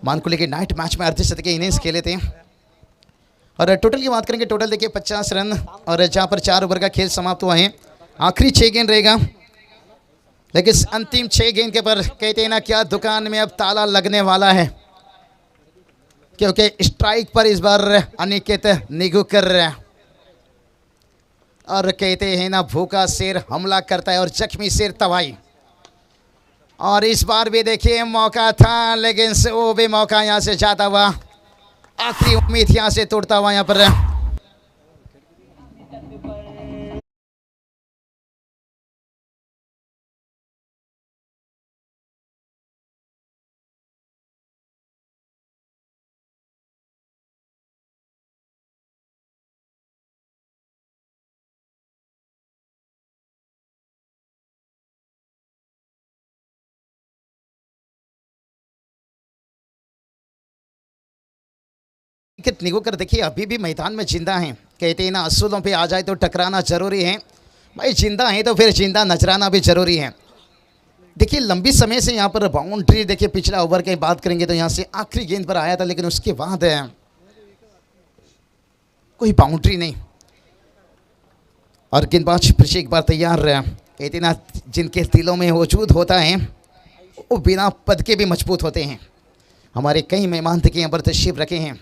Speaker 2: मान को लेके नाइट मैच में अर्धशतक के इनिंग्स खेले थे, और टोटल की बात करेंगे, टोटल देखिए 50 रन, और जहाँ पर 4 ओवर का खेल समाप्त हुआ है। आखिरी 6 गेंद रहेगा, लेकिन अंतिम 6 गेंद के पर कहते हैं ना क्या दुकान में अब ताला लगने वाला है, क्योंकि स्ट्राइक पर इस बार अनिकेत निगुकर, और कहते हैं ना भूखा शेर हमला करता है और जख्मी शेर तबाही। और इस बार भी देखिए मौका था, लेकिन वो भी मौका यहाँ से जाता हुआ, आखिरी उम्मीद यहाँ से तोड़ता हुआ यहाँ पर। निगुकर देखिए अभी भी मैदान में जिंदा हैं, कहते हैं ना असूलों पे आ जाए तो टकराना जरूरी है, भाई जिंदा है तो फिर जिंदा नजराना भी जरूरी है। देखिए लंबी समय से यहाँ पर बाउंड्री, देखिए पिछला ओवर की बात करेंगे तो यहाँ से आखिरी गेंद पर आया था, लेकिन उसके बाद कोई बाउंड्री नहीं, और गेंदबाज फिर से एक बार तैयार रहा। कहते ना जिनके दिलों में वजूद होता है वो बिना पद के भी मजबूत होते हैं। हमारे कई मेहमान देखिए यहाँ पर तशरीफ रखे हैं,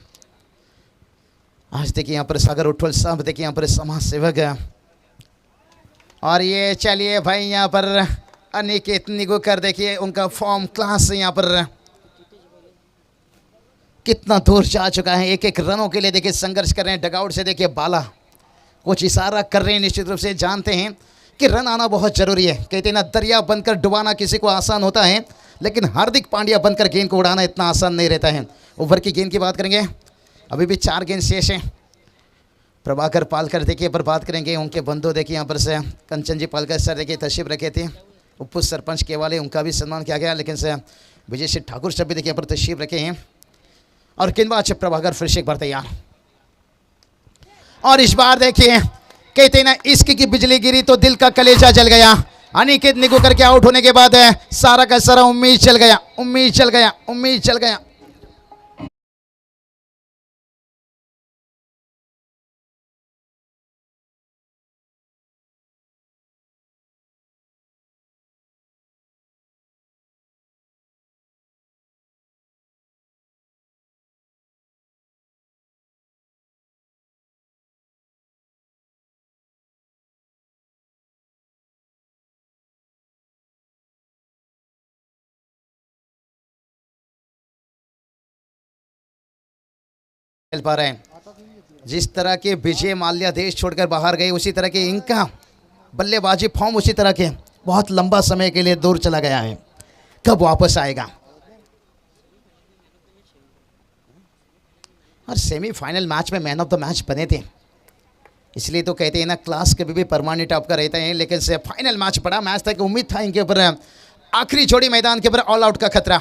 Speaker 2: आज देखिए यहाँ पर सागर उठवल साहब, देखिए यहाँ पर समाज सेवक है, और ये चलिए भाई यहाँ पर अनिकेत निगुकर, देखिए उनका फॉर्म क्लास यहाँ पर कितना दूर जा चुका है, एक एक रनों के लिए देखिए संघर्ष कर रहे हैं। डगआउट से देखिए बाला कुछ इशारा कर रहे हैं, निश्चित रूप से जानते हैं कि रन आना बहुत जरूरी है। कहते हैं ना दरिया बनकर डुबाना किसी को आसान होता है, लेकिन हार्दिक पांड्या बनकर गेंद को उड़ाना इतना आसान नहीं रहता है। ओवर की गेंद की बात करेंगे, अभी भी 4 गेंद शेष हैं। प्रभाकर पालकर देखिए पर बात करेंगे, उनके बंधु देखिए यहाँ पर से कंचन जी पालकर सर देखिए तशरीफ रखे थे, उप सरपंच के वाले उनका भी सम्मान किया गया, लेकिन से विजय सिंह ठाकुर सर भी देखिए यहाँ पर तशरीफ रखे हैं। और गेंदबाज प्रभाकर फिर से एक बार तैयार। और इस बार देखिए कहते हैं ना, इश्क की बिजली गिरी तो दिल का कलेजा जल गया। अनिकेत निगो करके आउट होने के बाद सारा का सारा उम्मीद चल गया, उम्मीद चल गया, उम्मीद चल गया। खेल पा रहे हैं। जिस तरह के विजय माल्या देश छोड़कर बाहर गए, उसी तरह के इनका बल्लेबाजी फॉर्म उसी तरह के बहुत लंबा समय के लिए दूर चला गया है। कब वापस आएगा? और सेमीफाइनल मैच में मैन ऑफ द मैच बने थे, इसलिए तो कहते हैं ना, क्लास कभी भी परमानेंट आपका रहता है। लेकिन से फाइनल मैच बड़ा मैच था कि उम्मीद था इनके ऊपर आखिरी जोड़ी मैदान के ऊपर ऑल आउट का खतरा।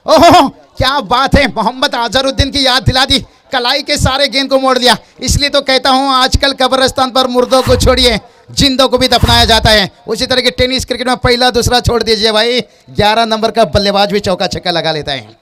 Speaker 2: ओहो क्या बात है, मोहम्मद अजहरुद्दीन की याद दिला दी, कलाई के सारे गेंद को मोड़ दिया। इसलिए तो कहता हूं आजकल कब्रिस्तान पर मुर्दों को छोड़िए, जिंदों को भी दफनाया जाता है। उसी तरह के टेनिस क्रिकेट में पहला दूसरा छोड़ दीजिए भाई, 11 नंबर का बल्लेबाज भी चौका छक्का लगा लेता है।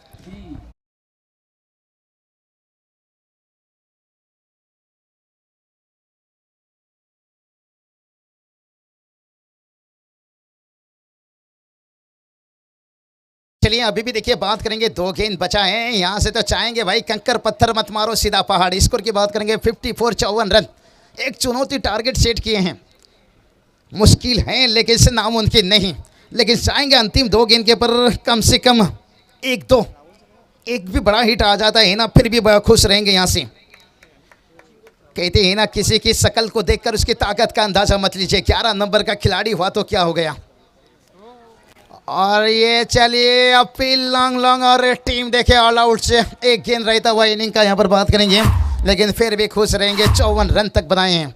Speaker 2: चलिए अभी भी देखिए बात करेंगे, 2 गेंद बचा है। यहां से तो चाहेंगे भाई कंकर पत्थर मत मारो सीधा पहाड़। स्कोर की बात करेंगे 54 54 रन। एक चुनौती टारगेट सेट किए हैं, मुश्किल है लेकिन इससे नामुमकिन नहीं। लेकिन चाहेंगे अंतिम 2 गेंद के पर कम से कम 1-2, एक भी बड़ा हिट आ जाता है ना, फिर भी बड़ा खुश रहेंगे। यहां से कहते हैं ना, किसी की शकल को देखकर उसकी ताकत का अंदाजा मत लीजिए। 11 नंबर का खिलाड़ी हुआ तो क्या हो गया। और ये चलिए अपील लॉन्ग लॉन्ग, और टीम देखे ऑल आउट से एक गेंद रहता हुआ इनिंग का यहाँ पर बात करेंगे, लेकिन फिर भी खुश रहेंगे। 54 रन तक बनाए हैं,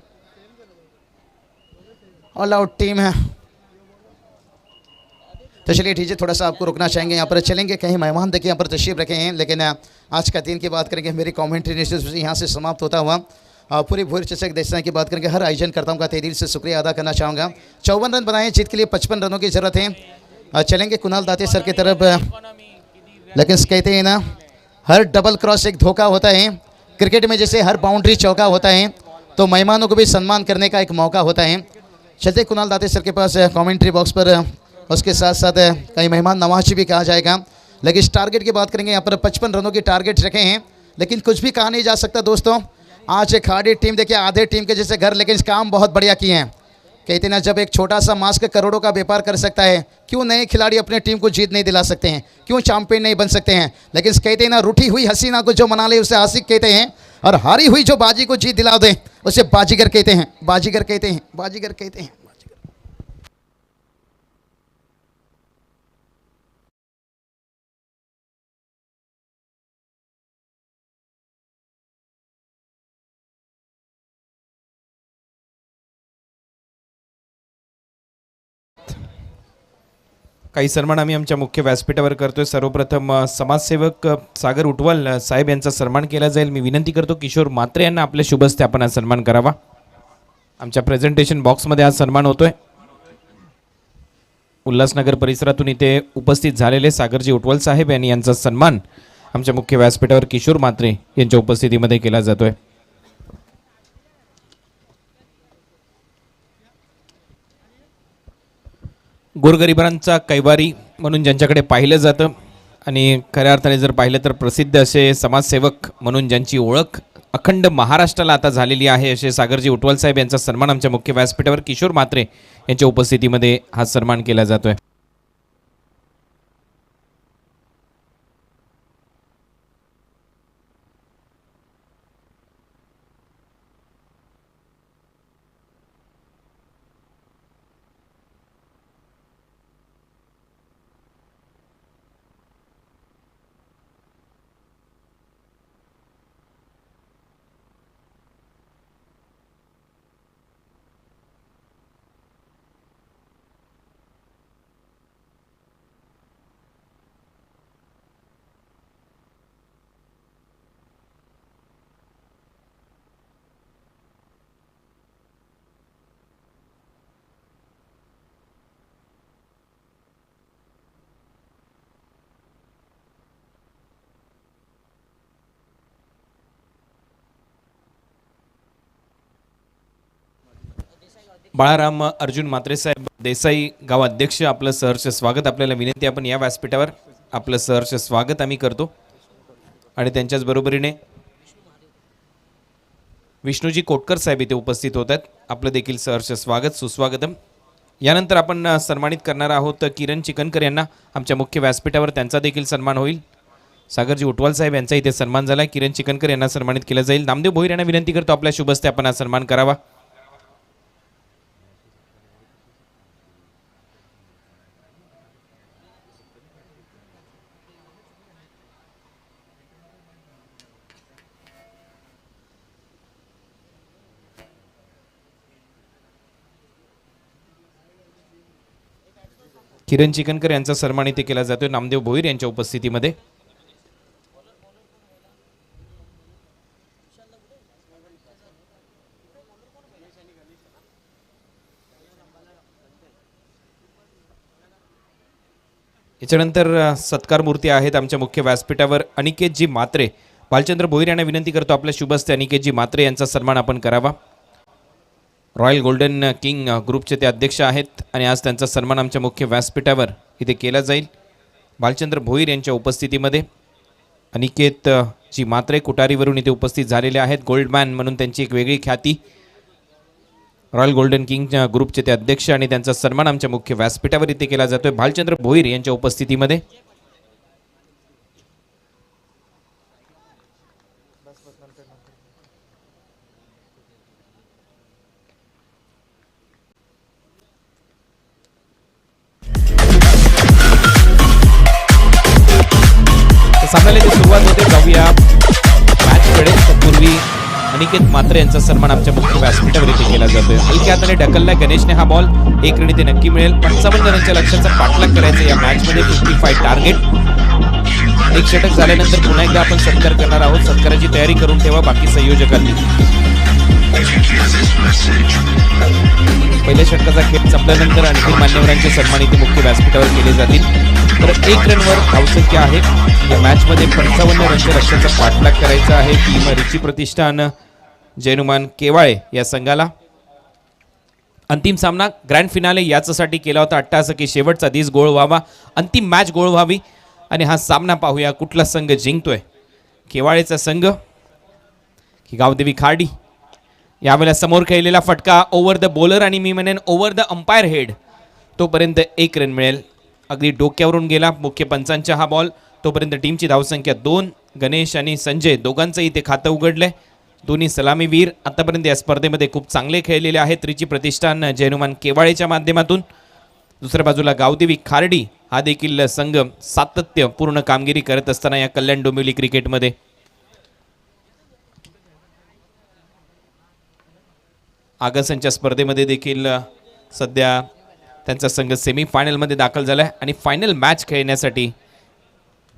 Speaker 2: ऑल आउट टीम है। तो चलिए ठीक है, थोड़ा सा आपको रुकना चाहेंगे, यहाँ पर चलेंगे। कहीं मेहमान देखिए यहाँ पर तशरीफ रखे हैं, लेकिन आज का दिन की बात करेंगे। मेरी कॉमेंट्री यहाँ से समाप्त होता हुआ पूरी भूरी चर्चा के देशना की बात करेंगे। हर आयोजन करता का तहे दिल से शुक्रिया अदा करना चाहूँगा। 54 रन बनाए, जीत के लिए 55 रनों की जरूरत है। चलेंगे कुणाल दाते सर की तरफ, लेकिन कहते हैं ना, हर डबल क्रॉस एक धोखा होता है। क्रिकेट में जैसे हर बाउंड्री चौका होता है, तो मेहमानों को भी सम्मान करने का एक मौका होता है। चलते कुणाल दाते सर के पास कमेंट्री बॉक्स पर, उसके साथ साथ कई मेहमान नवाजी भी कहा जाएगा। लेकिन इस टारगेट की बात करेंगे, यहाँ पर 55 रनों की टारगेट रखे हैं, लेकिन कुछ भी कहा नहीं जा सकता दोस्तों। आज खाड़ी टीम देखिए आधे टीम के जैसे घर, लेकिन काम बहुत बढ़िया किए हैं। कहते ना, जब एक छोटा सा मास्क करोड़ों का व्यापार कर सकता है, क्यों नए खिलाड़ी अपने टीम को जीत नहीं दिला सकते हैं, क्यों चैंपियन नहीं बन सकते हैं। लेकिन कहते हैं ना, रूठी हुई हसीना को जो मना ले उसे आशिक कहते हैं, और हारी हुई जो बाजी को जीत दिला दे उसे बाजीगर कहते हैं, बाजीगर कहते हैं, बाजीगर कहते हैं।
Speaker 1: काही सन्मान आम्ही आमच्या मुख्य व्यासपीठावर करतोय। सर्वप्रथम समाजसेवक सागर उटवाल साहेब यांचा सन्मान केला जाईल। मी विनंती करतो किशोर म्हात्रे यांना आपल्या शुभ हस्ते आपण हा सन्मान करावा। आमच्या प्रेझेंटेशन बॉक्समध्ये हा सन्मान होतोय। उल्हासनगर परिसरातून इथे उपस्थित झालेले सागरजी उटवाल साहेब यांनी यांचा सन्मान आमच्या मुख्य व्यासपीठावर किशोर म्हात्रे यांच्या उपस्थितीमध्ये केला जातोय। गोरगरिबांचा कैवारी म्हणून ज्यांच्याकडे पाहिलं जातं आणि खऱ्या अर्थाने जर पाहिलं तर प्रसिद्ध असे समाजसेवक म्हणून ज्यांची ओळख अखंड महाराष्ट्राला आता झालेली आहे, असे सागरजी उटवाल साहेब यांचा सन्मान आमच्या मुख्य व्यासपीठावर किशोर म्हात्रे यांच्या उपस्थितीमध्ये हा सन्मान केला जातोय। बाळाराम अर्जुन म्हात्रे साहेब देसाई गाव अध्यक्ष, आपलं सहर्ष स्वागत. आपल्याला विनंती, आपण या व्यासपीठावर आपलं सहर्ष स्वागत आम्ही करतो. आणि त्यांच्याच बरोबरीने विष्णूजी कोटकर साहेब इथे उपस्थित होत आहेत, आपलं देखील सहर्ष स्वागत, सुस्वागतम. यानंतर आपण सन्मानित करणार आहोत किरण चिकनकर यांना आमच्या मुख्य व्यासपीठावर, त्यांचा देखील सन्मान होईल. सागरजी उटवाल साहेब यांचा इथे सन्मान झाला. किरण चिकनकर यांना सन्मानित केलं जाईल. नामदेव भोईर यांना विनंती करतो, आपल्या शुभ हस्ते आपण हा सन्मान करावा. किरण चिकनकर यांचा सन्मान इथे केला जातोय नामदेव भोईर यांच्या उपस्थितीमध्ये. याच्यानंतर सत्कार मूर्ती आहेत आमच्या मुख्य व्यासपीठावर. अनिकेतजी म्हात्रे, भालचंद्र भोईर यांना विनंती करतो, आपल्या शुभ हस्ते अनिकेतजी म्हात्रे यांचा सन्मान आपण करावा. रॉयल गोल्डन किंग ग्रुपचे ते अध्यक्ष आहेत आणि आज त्यांचा सन्मान आमच्या मुख्य व्यासपीठावर इथे केला जाईल. भालचंद्र भोईर यांच्या उपस्थितीमध्ये अनिकेत जी म्हात्रे कुटारीवरून इथे उपस्थित झालेले आहेत. गोल्डमॅन म्हणून त्यांची एक वेगळी ख्याती. रॉयल गोल्डन किंग ग्रुपचे ते अध्यक्ष आणि त्यांचा सन्मान आमच्या मुख्य व्यासपीठावर इथे केला जातोय भालचंद्र भोईर यांच्या उपस्थितीमध्ये. सामन्याला जी सुरुवात होते, जाऊया मॅचकडे. तत्पूर्वी अनिकेत म्हात्रे यांचा सन्मान आमच्या मुख्य व्यासपीठावर इथे केला जातोय. हलक्या हाताने ढकललाय गणेशने हा बॉल, एक रन इथे नक्की मिळेल. 55 रनच्या लक्ष्याचा पाठलाग करायचा या मॅचमध्ये. 55 टार्गेट. एक षटक झाल्यानंतर पुन्हा एकदा आपण सत्कार करणार आहोत. सत्काराची तयारी करून ठेवा बाकी संयोजकांनी. पहिल्या षटकाचा खेळ संपल्यानंतर आणखी मान्यवरांचे सन्मान इथे मुख्य व्यासपीठावर केले जातील. तर 1 रनवर धावसंख्या आहे या मॅचमध्ये. 55 रनच्या लक्ष्याचा पाठलाग करायचा आहे टीम रिची प्रतिष्ठान जैनुमान केवाळे या संघाला. अंतिम सामना ग्रँड फिनाले याच्यासाठी केला होता. अट्टाहत्तर शेवटचा दिस गोळ व्हावा, अंतिम मॅच गोळ व्हावी आणि हा सामना पाहूया कुठला संघ जिंकतोय. केवाळेचा संघ की गावदेवी खार्डी. यावेळेला समोर खेळलेला फटका ओव्हर द बॉलर आणि मी म्हणेन ओव्हर द अंपायर हेड, तोपर्यंत 1 रन मिळेल. अगदी डोक्यावरून गेला मुख्य पंचांचा हा बॉल. तोपर्यंत टीमची धावसंख्या 2. गणेश आणि संजय दोघांचंही इथे खातं उघडलंय. दोन्ही सलामीवीर आतापर्यंत या स्पर्धेमध्ये खूप चांगले खेळलेले आहेत रिची प्रतिष्ठान जैनुमान केवाळेच्या माध्यमातून. दुसऱ्या बाजूला गावदेवी खार्डी हा देखील संघ सातत्यपूर्ण कामगिरी करत असताना या कल्याण डोंबिवली क्रिकेटमध्ये. आगसनच्या स्पर्धेमध्ये देखील सध्या त्यांचा संघ सेमीफायनलमध्ये दाखल झाला आहे आणि फायनल मॅच खेळण्यासाठी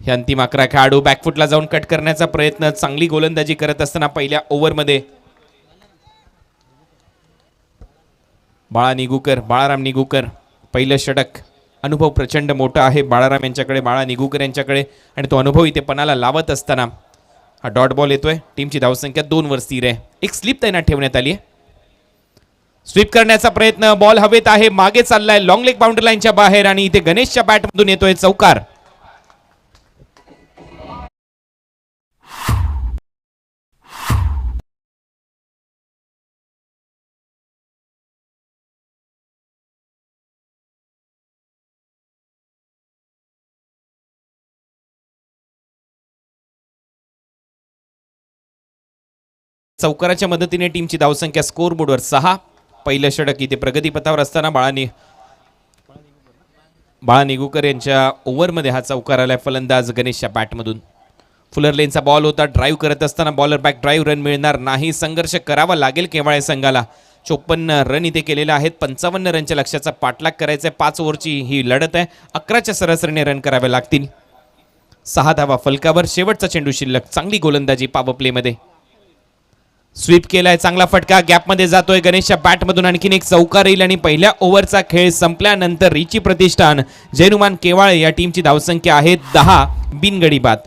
Speaker 1: हे अंतिम 11 खेळाडू. बॅकफुटला जाऊन कट करण्याचा प्रयत्न, चांगली गोलंदाजी करत असताना पहिल्या ओव्हरमध्ये बाळाराम निगुकर. पहिलं षटक. अनुभव प्रचंड मोठा आहे बाळाराम यांच्याकडे, बाळा निगुकर यांच्याकडे, आणि तो अनुभव इथे पणाला लावत असताना हा डॉट बॉल येतोय. टीमची धावसंख्या 2 वर स्थिर आहे. एक स्लिप तैनात ठेवण्यात आली आहे. स्वीप करण्याचा प्रयत्न, बॉल हवेत आहे, मागे चाललाय, लॉंग लेग बाउंड्री लाईनच्या बाहेर आणि इथे गणेशच्या बॅटमधून येतोय चौकार. चौकाराच्या मदतीने टीमची धावसंख्या स्कोर बोर्डवर 6. पहिलं षटक इथे प्रगतीपथावर असताना बाळा निगुकर यांच्या ओव्हरमध्ये हा चौकार आलाय फलंदाज गणेशच्या बॅटमधून. फुलर लेनचा बॉल होता. ड्राईव्ह करत असताना बॉलर बॅक ड्राईव्ह, रन मिळणार नाही. संघर्ष करावा लागेल केवाळे संघाला. 54 रन इथे केलेले आहेत. 55 रनच्या लक्ष्याचा पाठलाग करायचा आहे. 5 ओव्हरची ही लढत आहे. 11च्या सरासरीने रन करावे लागतील. 6 धावा फलकावर. शेवटचा चेंडू शिल्लक. चांगली गोलंदाजी पॉवर प्लेमध्ये. स्वीप केलाय, चांगला फटका गॅपमध्ये जातोय. गणेशच्या बॅटमधून आणखीन एक चौकार येईल आणि पहिल्या ओव्हरचा खेळ संपल्यानंतर रिची प्रतिष्ठान जैनुमान केवाळे या टीमची धावसंख्या आहे 10 बिनगडी बाद.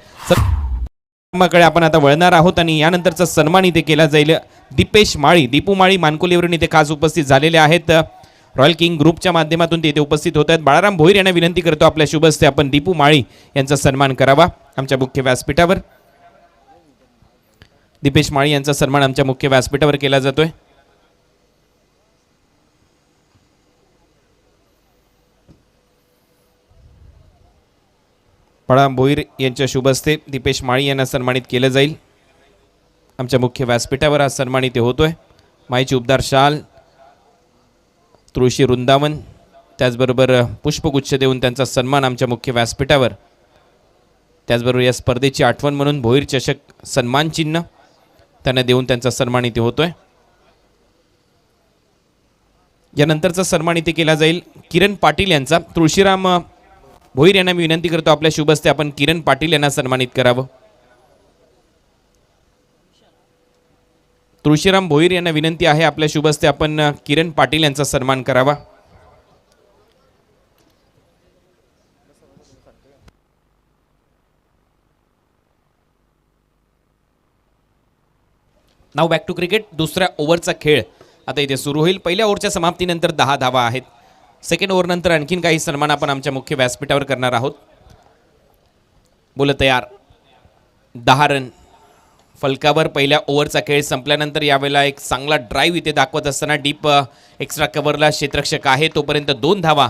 Speaker 1: कडे आपण आता वळणार आहोत आणि यानंतरचा सन्मान इथे केला जाईल दीपेश माळी, दीपू माळी मानकोलीवरून इथे खास उपस्थित झालेले आहेत. रॉयल किंग ग्रुपच्या माध्यमातून ते इथे उपस्थित होत आहेत. बाळाराम भोईर यांना विनंती करतो आपल्या शुभ हस्ते आपण दीपू माळी यांचा सन्मान करावा आमच्या मुख्य व्यासपीठावर. दीपेश माळी यांचा सन्मान आमच्या मुख्य व्यासपीठावर केला जातोय. बाळाराम भोईर यांच्या शुभ हस्ते दीपेश माळी यांना सन्मानित केलं जाईल आमच्या मुख्य व्यासपीठावर. हा सन्मान इथे होतोय. माईची उबदार शाल, तुळशी वृंदावन, त्याचबरोबर पुष्पगुच्छ देऊन त्यांचा सन्मान आमच्या मुख्य व्यासपीठावर. त्याचबरोबर या स्पर्धेची आठवण म्हणून भोईर चषक सन्मान चिन्ह त्यांना देऊन त्यांचा सन्मान इथे होतोय. यानंतरचा सन्मान इथे केला जाईल किरण पाटील यांचा. तुळशीराम भोईर यांना मी विनंती करतो आपल्या शुभ हस्ते आपण किरण पाटील यांना सन्मानित करावं. तुळशीराम भोईर यांना विनंती आहे आपल्या शुभ हस्ते आपण किरण पाटील यांचा सन्मान करावा. नाव बॅक टू क्रिकेट. दुसऱ्या ओव्हरचा खेळ आता इथे सुरू होईल. पहिल्या ओव्हरच्या समाप्तीनंतर 10 धावा आहेत. सेकंड ओव्हरनंतर आणखीन काही सन्मान आपण आमच्या मुख्य व्यासपीठावर करणार आहोत. बोल तयार. 10 रन फलकावर पहिल्या ओव्हरचा खेळ संपल्यानंतर यावेळेला एक चांगला ड्राईव्ह इथे दाखवत असताना डीप एक्स्ट्रा कव्हरला क्षेत्ररक्षक आहे तोपर्यंत 2 धावा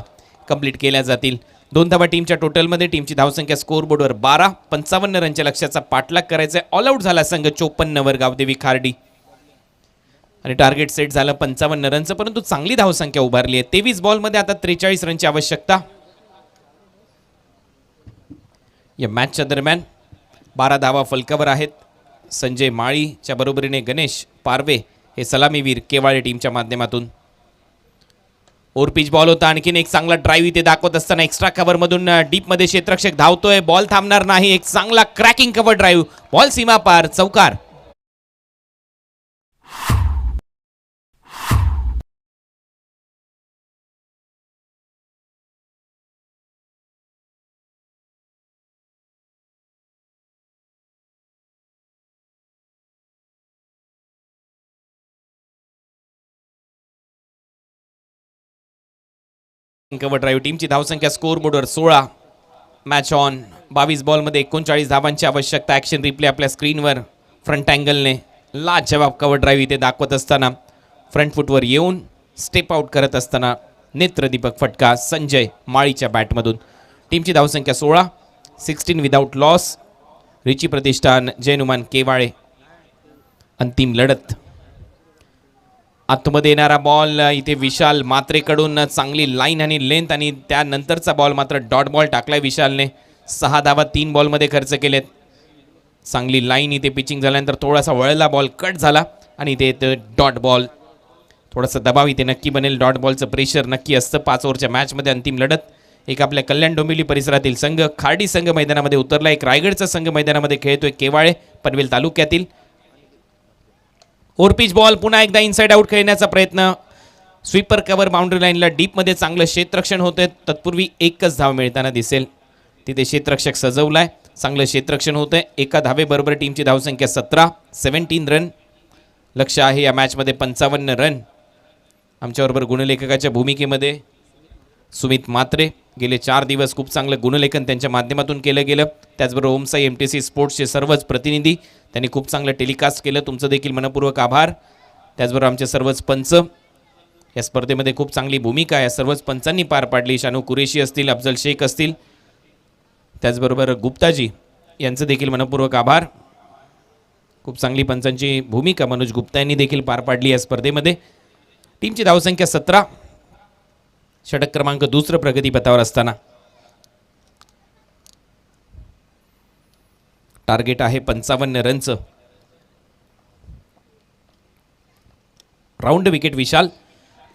Speaker 1: कंप्लीट केल्या जातील. 2 धावा टीमच्या टोटलमध्ये. टीमची धावसंख्या स्कोअरबोर्डवर 12. 55 रनच्या लक्ष्याचा पाठलाग करायचा. ऑल आऊट झाला संघ 54 वर गावदेवी खार्डी आणि टार्गेट सेट झालं 55 रनचं, परंतु चांगली धावसंख्या उभारली आहे. 23 बॉलमध्ये आता 43 रनची आवश्यकता. या मॅचच्या दरम्यान 12 धावा फलकावर आहेत. संजय माळीच्या बरोबरीने गणेश पारवे हे सलामीवीर केवाळे टीमच्या माध्यमातून. ओव्हरपिच बॉल होता. आणखीन एक चांगला ड्राईव्ह इथे दाखवत असताना एक्स्ट्रा कव्हरमधून डीपमध्ये क्षेत्ररक्षक धावतोय. बॉल थांबणार नाही. एक चांगला क्रॅकिंग कव्हर ड्राईव्ह. बॉल सीमा पार. चौकार. Cover drive. टीमची धावसंख्या स्कोअर बोर्डवर 16. Match on. 22 बॉलमध्ये 39 धावांची आवश्यकता. ॲक्शन रिप्ले आपल्या स्क्रीनवर फ्रंट अँगलने लाजवाब कव्हर ड्राईव्ह इथे दाखवत असताना फ्रंट फुटवर येऊन स्टेप आउट करत असताना नेत्रदीपक फटका संजय माळीच्या बॅटमधून. टीमची धावसंख्या 16. 16 विदाऊट लॉस. रिची प्रतिष्ठान जयनुमान केवाळे. अंतिम लढत. आतमध्ये येणारा बॉल इथे विशाल मात्रेकडून चांगली लाईन आणि लेंथ आणि त्यानंतरचा बॉल मात्र डॉट बॉल टाकलाय विशालने. 6 धावा 3 बॉलमध्ये खर्च केलेत. चांगली लाईन इथे पिचिंग झाल्यानंतर थोडासा वळला बॉल कट झाला आणि इथे डॉट बॉल. थोडासा दबाव इथे नक्की बनेल. डॉट बॉलचं प्रेशर नक्की असतं 5 ओव्हरच्या मॅचमध्ये. अंतिम लढत. एक आपल्या कल्याण डोंबिवली परिसरातील संघ खार्डी संघ मैदानामध्ये उतरला. एक रायगडचा संघ मैदानामध्ये खेळतोय केवाळे पनवेल तालुक्यातील. ओव्हरपिच बॉल पुन्हा एकदा इनसाइड आउट खेळण्याचा प्रयत्न. स्वीपर कव्हर बाउंड्री लाईनला डीपमध्ये चांगलं क्षेत्ररक्षण होतंय. तत्पूर्वी एकच धाव मिळताना दिसेल. तिथे क्षेत्ररक्षक सजवलाय. चांगलं क्षेत्ररक्षण होतंय. एका धावेबरोबर टीमची धावसंख्या 17 रन. लक्ष आहे या मॅचमध्ये 55 रन. आमच्याबरोबर गुणलेखकाच्या भूमिकेमध्ये सुमित मात्रे. गेले 4 दिवस खूप चांगलं गुणलेखन त्यांच्या माध्यमातून केलं गेलं. त्याचबरोबर ओमसाई MTC स्पोर्ट्सचे सर्वच प्रतिनिधी त्यांनी खूप चांगलं टेलिकास्ट केलं. तुमचं देखील मनपूर्वक आभार. त्याचबरोबर आमचे सर्वच पंच या स्पर्धेमध्ये खूप चांगली भूमिका या सर्वच पंचांनी पार पाडली. शानू कुरेशी असतील, अफजल शेख असतील, त्याचबरोबर गुप्ताजी यांचं देखील मनपूर्वक आभार. खूप चांगली पंचांची भूमिका मनोज गुप्ता यांनी देखील पार पाडली या स्पर्धेमध्ये. टीमची धावसंख्या 17. षटक क्रमांक 2 प्रगतीपथावर असताना टार्गेट आहे 55 रनचं. राऊंड विकेट विशाल.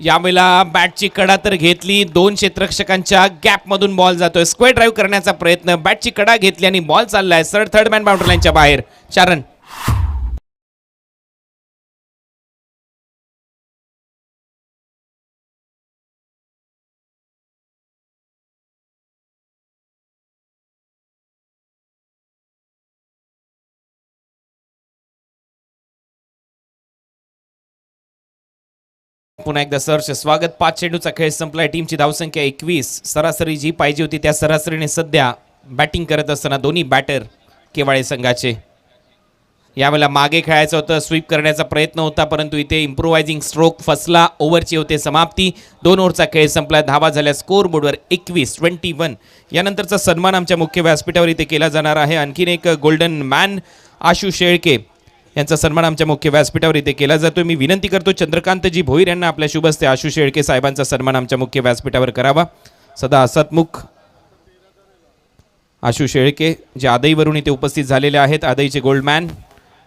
Speaker 1: यावेळेला बॅटची कडा तर घेतली. 2 क्षेत्ररक्षकांच्या गॅपमधून बॉल जातोय. स्क्वेअर ड्राईव्ह करण्याचा प्रयत्न. बॅटची कडा घेतली आणि बॉल चाललाय सर थर्ड मॅन बाउंड्री लाईनच्या बाहेर. 4 रन. पुन्हा एकदा सहर्ष स्वागत. 5 चेंडूचा खेळ संपलाय. टीमची धावसंख्या 21. सरासरी जी पाहिजे होती त्या सरासरीने सध्या बॅटिंग करत असताना दोन्ही बॅटर केवाळे संघाचे. यावेळेला मागे खेळायचं होतं, स्वीप करण्याचा प्रयत्न होता, परंतु इथे इम्प्रोवायझिंग स्ट्रोक फसला. ओव्हरची होते समाप्ती. 2 ओव्हरचा खेळ संपला. धावा झाल्या स्कोर बोर्डवर 21. यानंतरचा सन्मान आमच्या मुख्य व्यासपीठावर इथे केला जाणार आहे. आणखीन एक गोल्डन मॅन आशु शेळके यांचा सन्मान आमच्या मुख्य व्यासपीठावर इथे केला जातोय. मी विनंती करतो चंद्रकांतजी भोईर यांना आपल्या शुभ हस्ते आशु शेळके साहेबांचा सन्मान आमच्या मुख्य व्यासपीठावर करावा. सदा हसतमुख आशु शेळके जे आदईवरून इथे उपस्थित झालेले आहेत, आदईचे गोल्डमॅन,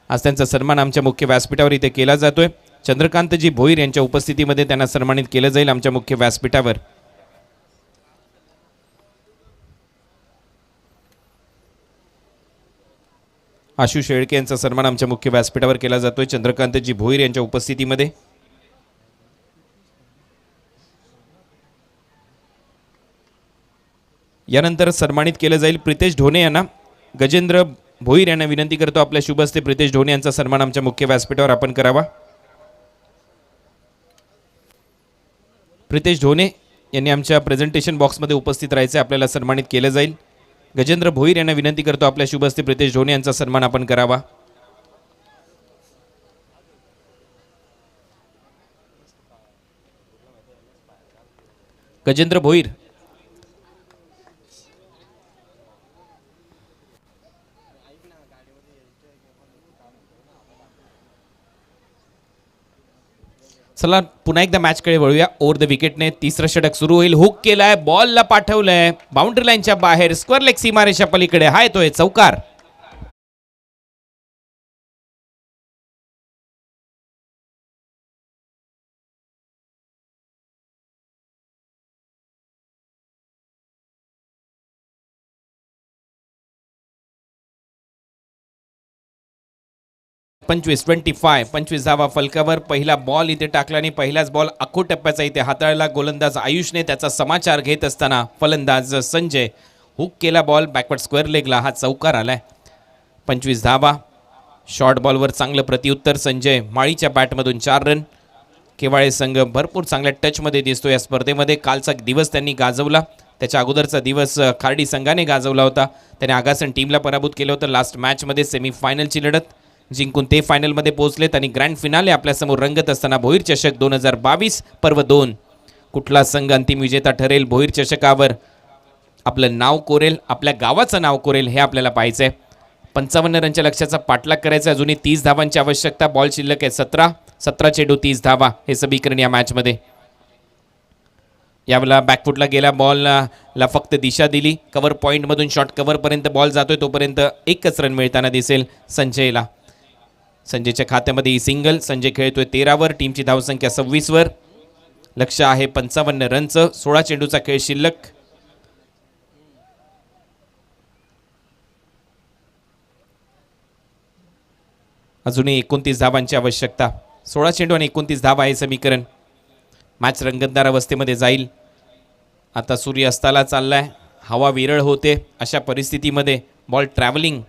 Speaker 1: आज त्यांचा सन्मान आमच्या मुख्य व्यासपीठावर इथे केला जातोय. चंद्रकांतजी भोईर यांच्या उपस्थितीमध्ये त्यांना सन्मानित केलं जाईल आमच्या मुख्य व्यासपीठावर. आशु शेळके यांचा सन्मान आमच्या मुख्य व्यासपीठावर केला जातोय चंद्रकांतजी भोईर यांच्या उपस्थितीमध्ये. यानंतर सन्मानित केलं जाईल प्रितेश ढोणे यांना. गजेंद्र भोईर यांना विनंती करतो आपल्या शुभ हस्ते प्रितेश ढोणे यांचा सन्मान आमच्या मुख्य व्यासपीठावर आपण करावा. प्रितेश ढोणे यांनी आमच्या प्रेझेंटेशन बॉक्समध्ये उपस्थित राहायचे, आपल्याला सन्मानित केलं जाईल. गजेंद्र भोईर यांना विनंती करतो आपल्या शुभ हस्ते प्रितेश ढोणे यांचा सन्मान आपण करावा. गजेंद्र भोईर चला पुन्हा एकदा मॅचकडे वळूया. ओव्हर द विकेटने तिसरं षटक सुरू होईल. हुक केलाय, बॉलला पाठवलंय बाउंड्री लाईनच्या बाहेर, स्क्वेअर लेग सीमारेषा पलीकडे. हा येतोय चौकार. पंचवीस 25 धावा फलकावर. पहिला बॉल इथे टाकला आणि पहिलाच बॉल आखो टप्प्याचा इथे हाताळला गोलंदाज आयुषने. त्याचा समाचार घेत असताना फलंदाज संजय हुक केला बॉल बॅकवर्ड स्क्वेअर लेगला. हा चौकार आलाय. 25 धावा. शॉर्ट बॉलवर चांगलं प्रत्युत्तर संजय माळीच्या बॅटमधून 4 रन. केवाळे संघ भरपूर चांगल्या टचमध्ये दिसतो या स्पर्धेमध्ये. कालचा दिवस त्यांनी गाजवला, त्याच्या अगोदरचा दिवस खार्डी संघाने गाजवला होता. त्याने आगासन टीमला पराभूत केलं होतं लास्ट मॅचमध्ये. सेमीफायनलची लढत जिंकून ते फायनलमध्ये पोहोचलेत आणि ग्रँड फिनाले आपल्यासमोर रंगत असताना भोईर चषक 2022 पर्व 2. कुठला संघ अंतिम विजेता ठरेल, भोईर चषकावर आपलं नाव कोरेल, आपल्या गावाचं नाव कोरेल, हे आपल्याला पाहायचं आहे. 55 रनच्या लक्ष्याचा पाठलाग करायचा. अजूनही 30 धावांची आवश्यकता. बॉल शिल्लक आहे 17 चेंडू 30 धावा हे समीकरण या मॅचमध्ये. यावेळेला बॅकफुटला गेला बॉलला फक्त दिशा दिली. कव्हर पॉईंटमधून शॉर्ट कव्हरपर्यंत बॉल जातोय, तोपर्यंत एकच रन मिळताना दिसेल संजयला. संजयच्या खात्यामध्ये ही सिंगल. संजय खेळतोय 13 वर. टीमची धावसंख्या 26 वर. लक्ष्य आहे 55 रनचं. 16 चेंडूचा खेळ शिल्लक. अजूनही 29 धावांची आवश्यकता. 16 चेंडू आणि 29 धावा आहे समीकरण. मॅच रंगतदार अवस्थेमध्ये जाईल. आता सूर्य अस्ताला चाललाय, हवा विरळ होते. अशा परिस्थितीमध्ये बॉल ट्रॅव्हलिंग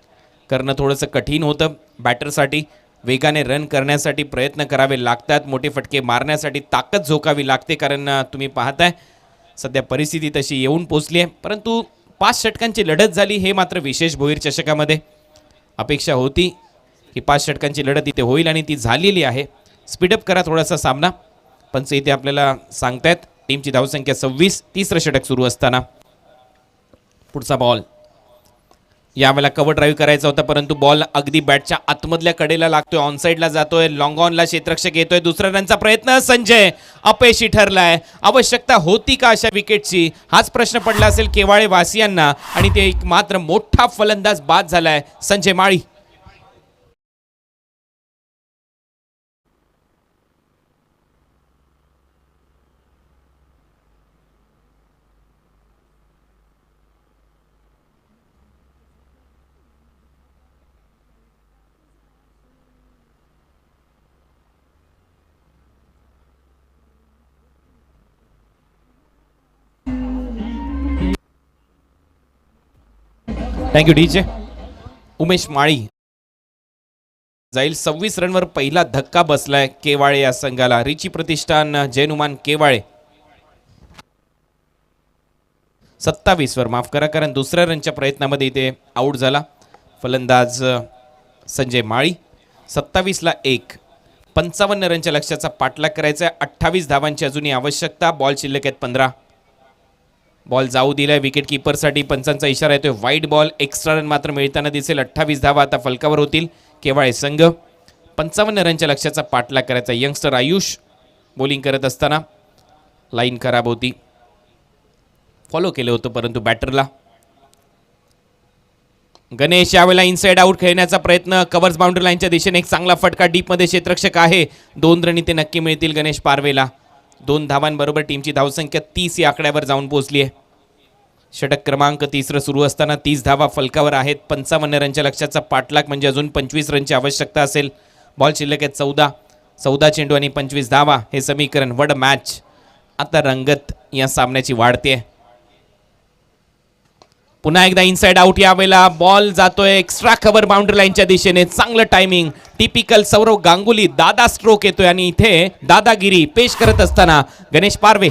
Speaker 1: करणं थोडंसं कठीण होतं बॅटरसाठी. वेगाने रन करण्यासाठी प्रयत्न करावे लागतात. मोठे फटके मारण्यासाठी ताकद झोकावी लागते, कारण तुम्ही पाहताय सध्या परिस्थिती तशी येऊन पोचली आहे. परंतु 5 षटकांची लढत झाली, हे मात्र विशेष भोईर चषकामध्ये. अपेक्षा होती की 5 षटकांची लढत इथे होईल आणि ती झालेली आहे. स्पीडअप करा थोडासा सामना. पंच इथे आपल्याला सांगतायत. टीमची धावसंख्या 26. तिसरं षटक सुरू असताना पुढचा बॉल. यावेळेला कव्हर ड्राईव्ह करायचा होता, परंतु बॉल अगदी बॅटच्या आतमधल्या कडेला लागतोय. ऑनसाईडला जातोय. लॉंग ऑनला क्षेत्ररक्षक येतोय. दुसऱ्या रनचा प्रयत्न संजय अपयशी ठरलाय. आवश्यकता होती का अशा विकेटची, हाच प्रश्न पडला असेल केवाळे वासियांना. आणि ते एक मात्र मोठा फलंदाज बाद झालाय संजय माळी. Thank you DJ. उमेश माळी जाईल. 26 रनवर पहिला धक्का बसलाय केवाळे या संघाला. रिची प्रतिष्ठान जैनुमान केवाळे 27 वर, माफ करा, कारण दुसऱ्या रनच्या प्रयत्नामध्ये इथे आऊट झाला फलंदाज संजय माळी. 27 ला 1, 55 रनच्या लक्ष्याचा पाठलाग करायचा आहे. 28 धावांची अजूनही आवश्यकता. बॉल शिल्लक आहेत 15. बॉल जाऊ दिलाय विकेट किपरसाठी. पंचांचा इशारा येतोय वाईड बॉल. एक्स्ट्रा रन मात्र मिळताना दिसेल. 28 धावा आता फलकावर होतील केवाळे संघ. 55 रनच्या लक्ष्याचा पाठलाग करायचा. यंगस्टर आयुष बॉलिंग करत असताना लाईन खराब होती, फॉलो केलं होतं परंतु बॅटरला. गणेश यावेळेला इनसाइड आउट खेळण्याचा प्रयत्न. कव्हर्स बाउंड्री लाईनच्या दिशेने एक चांगला फटका. डीपमध्ये क्षेत्ररक्षक आहे. 2 रन इथे नक्की मिळतील गणेश पारवेला. 2 धावांबरोबर टीमची धावसंख्या 30 या आकड्यावर जाऊन पोहोचली आहे. षटक क्रमांक 3 सुरू असताना 30 धावा फलकावर आहेत. 55 रनच्या लक्ष्याचा पाठलाग म्हणजे अजून 25 रनची आवश्यकता असेल. बॉल शिल्लक आहेत 14 चेंडू आणि 25 धावा. हे समीकरण वड मॅच आता रंगत या सामन्याची वाढते. पुन्हा एकदा इनसाइड आउट. यावेळेला बॉल जातोय एक्स्ट्रा कव्हर बाउंड्री लाईनच्या दिशेने. चांगलं टायमिंग. टिपिकल सौरव गांगुली. दादा स्ट्रोक येतोय आणि इथे दादागिरी पेश करत असताना गणेश पारवे.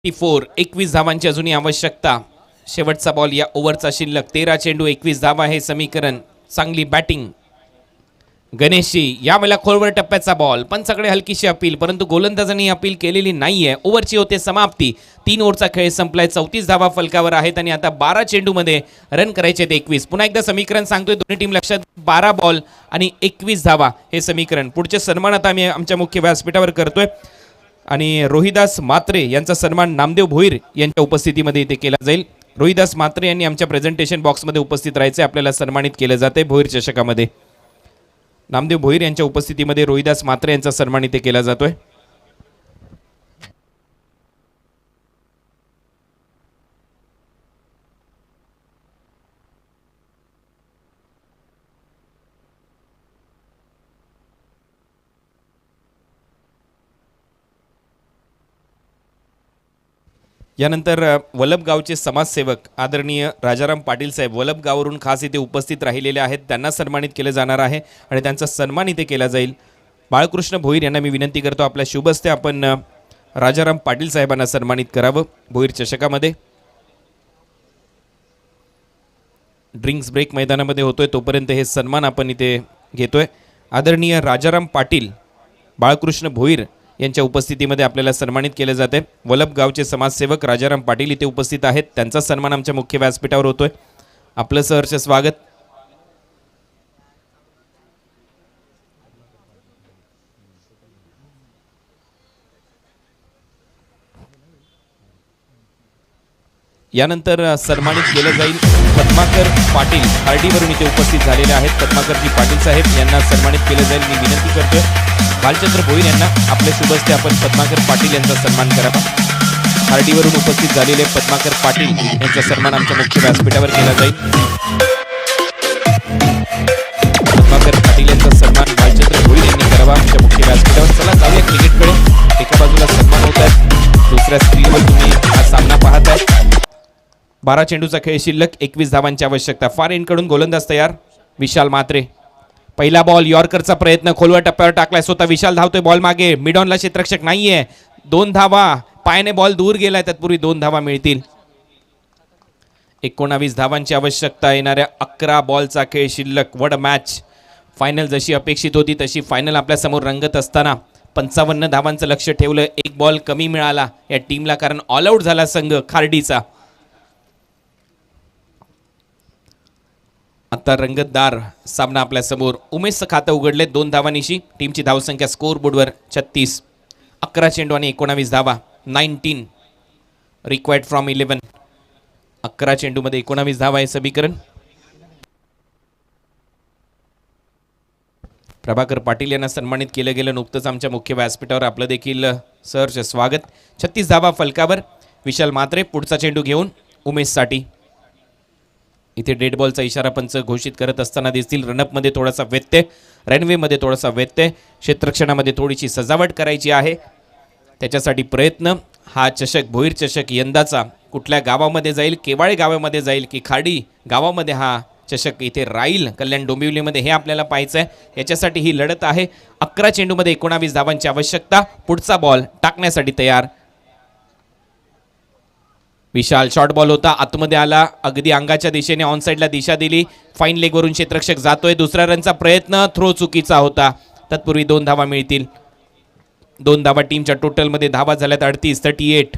Speaker 1: टी 21 धावांची अजूनही आवश्यकता. शेवटचा बॉल या ओव्हरचा शिल्लक. 13 चेंडू 21 धावा. हे समीकरण. चांगली बॅटिंग गणेशची. यावेळेला खोलवर टप्प्याचा बॉल. पंचाकडे हलकीशी अपील, परंतु गोलंदाजांनी अपील केलेली नाहीये. ओव्हरची होते समाप्ती. 3 ओव्हरचा खेळ संपलाय. 34 धावा फलकावर आहेत आणि आता 12 चेंडूमध्ये रन करायचे 21. पुन्हा एकदा समीकरण सांगतोय दोन्ही टीम लक्षात. 12 बॉल आणि 21 धावा हे समीकरण. पुढचे सन्मान आता आम्ही आमच्या मुख्य व्यासपीठावर करतोय आणि रोहिदास म्हात्रे यांचा सन्मान नामदेव भोईर यांच्या उपस्थितीमध्ये इथे केला जाईल. रोहिदास म्हात्रे यांनी आमच्या प्रेझेंटेशन बॉक्समध्ये उपस्थित राहायचे. आपल्याला सन्मानित केले जाते भोईर चषकामध्ये. नामदेव भोईर यांच्या उपस्थितीमध्ये रोहिदास म्हात्रे यांचा सन्मान इथे केला जातोय. यानंतर वलभगावचे समाजसेवक आदरणीय राजाराम पाटील साहेब वलभगावरून खास इथे उपस्थित राहिलेले आहेत. त्यांना सन्मानित केले जाणार आहे आणि त्यांचा सन्मान इथे केला जाईल. बाळकृष्ण भोईर यांना मी विनंती करतो आपल्या शुभ हस्ते आपण राजाराम पाटील साहेबांना सन्मानित करावं भोईर चषकामध्ये. ड्रिंक्स ब्रेक मैदानामध्ये होतोय तोपर्यंत हे सन्मान आपण इथे घेतोय. आदरणीय राजाराम पाटील बाळकृष्ण भोईर यांच्या उपस्थितीमध्ये आपल्याला सन्मानित केले जाते. वलभगावचे समाजसेवक राजाराम पाटील इथे उपस्थित आहेत. त्यांचा सन्मान आमच्या मुख्य व्यासपीठावर होतोय. आपलं सहर्ष स्वागत. यानंतर सन्मानित केलं जाईल पद्माकर पाटील हार्डीवरून इथे उपस्थित झालेले आहेत. पद्माकरजी पाटील साहेब यांना सन्मानित केलं जाईल. मी विनंती करतोय भालचंद्र भोईर यांना आपल्या शुभ हस्ते आपण पद्माकर पाटील यांचा सन्मान करावा. हार्डीवरून उपस्थित झालेले पद्माकर पाटील यांचा सन्मान आमच्या मुख्य व्यासपीठावर केला जाईल. पद्माकर पाटील यांचा सन्मान भालचंद्र भोईर यांनी करावा आमच्या मुख्य व्यासपीठावर. चला जाऊया क्रिकेटकडे. एका बाजूला सन्मान होत आहेत, दुसऱ्या स्क्रीनवर तुम्ही हा सामना पाहताय. 12 चेंडूचा खेळ शिल्लक. 21 धावांची आवश्यकता. फार एंडकडून गोलंदाज तयार विशाल म्हात्रे. पहिला बॉल यॉर्करचा प्रयत्न. खोलवर टप्प्यावर टाकलाय. स्वतः विशाल धावतोय बॉल मागे. मिडॉनला क्षेत्ररक्षक नाहीये. 2 धावा. पायाने बॉल दूर गेलाय. तत्पूर्वी 2 धावा मिळतील. 19 धावांची आवश्यकता. येणाऱ्या 11 बॉलचा खेळ शिल्लक. वड मॅच. फायनल जशी अपेक्षित होती तशी फायनल आपल्या समोर रंगत असताना 55 धावांचं लक्ष ठेवलं. 1 बॉल कमी मिळाला या टीमला, कारण ऑल आऊट झाला संघ खार्डीचा. आता रंगतदार सामना आपल्या समोर. उमेशचं खातं उघडले 2 धावांनिशी. टीमची धावसंख्या स्कोअर बोर्डवर 36. 11 चेंडू आणि 19 धावा. 19 रिक्वायर्ड फ्रॉम 11. 11 चेंडूमध्ये 19 धावा हे समीकरण. प्रभाकर पाटील यांना सन्मानित केलं गेलं नुकतंच आमच्या मुख्य व्यासपीठावर. आपलं देखील सहर्ष स्वागत. 36 धावा फलकावर. विशाल म्हात्रे पुढचा चेंडू घेऊन उमेशसाठी. इथे डेड बॉलचा इशारा पंच घोषित करत असताना दिसतील. रनअपमध्ये थोडासा व्यत्यय, रनवेमध्ये थोडासा व्यत्यय, क्षेत्ररक्षणामध्ये थोडीशी सजावट करायची आहे, त्याच्यासाठी प्रयत्न. हा चषक भोईर चषक यंदाचा कुठल्या गावामध्ये जाईल, केवाळे गावामध्ये जाईल की खाडी गावामध्ये हा चषक इथे राहील कल्याण डोंबिवलीमध्ये, हे आपल्याला पाहायचं आहे. याच्यासाठी ही लढत आहे. 11 चेंडूमध्ये 19 धावांची आवश्यकता. पुढचा बॉल टाकण्यासाठी तयार. विशाल शॉर्ट बॉल होता, आतमध्ये आला, अगदी अंगाच्या दिशेने ऑन साईडला दिशा दिली. फाईन लेगवरून क्षेत्ररक्षक जातोय. दुसऱ्या रनचा प्रयत्न, थ्रो चुकीचा होता. तत्पूर्वी 2 धावा मिळतील. 2 धावा टीमच्या टोटलमध्ये धावा झाल्यात 38.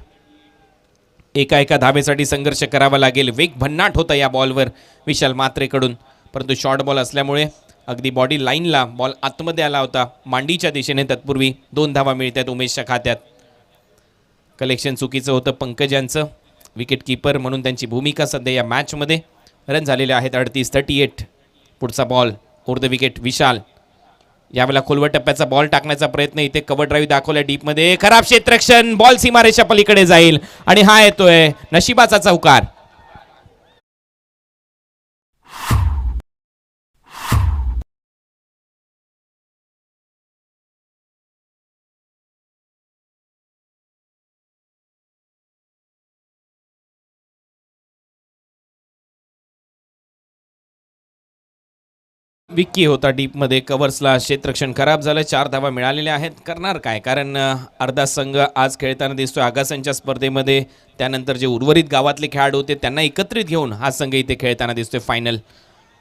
Speaker 1: एका धावेसाठी संघर्ष करावा लागेल. वेग भन्नाट होता या बॉलवर विशाल म्हात्रेकडून, परंतु शॉर्ट बॉल असल्यामुळे अगदी बॉडी लाईनला बॉल आतमध्ये आला होता मांडीच्या दिशेने. तत्पूर्वी 2 धावा मिळतात उमेशच्या खात्यात. कलेक्शन चुकीचं होतं पंकज यांचं, विकेट कीपर म्हणून त्यांची भूमिका सध्या या मॅचमध्ये. रन झालेले आहेत 38. पुढचा बॉल ओव्हर द विकेट विशाल. यावेळेला खोलवर टप्प्याचा बॉल टाकण्याचा प्रयत्न. इथे कव्हर ड्राईव्ह दाखवल्या डीपमध्ये, खराब क्षेत्ररक्षण, बॉल सीमारेषा पलीकडे जाईल आणि हा येतोय नशिबाचा चौकार. विक्की होता डीपमध्ये, कव्हर्सला क्षेत्ररक्षण खराब झालं. 4 धावा मिळालेल्या आहेत. करणार काय, कारण अर्धा संघ आज खेळताना दिसतोय आगासांच्या स्पर्धेमध्ये. त्यानंतर जे उर्वरित गावातले खेळाडू होते त्यांना एकत्रित घेऊन हा संघ इथे खेळताना दिसतोय फायनल.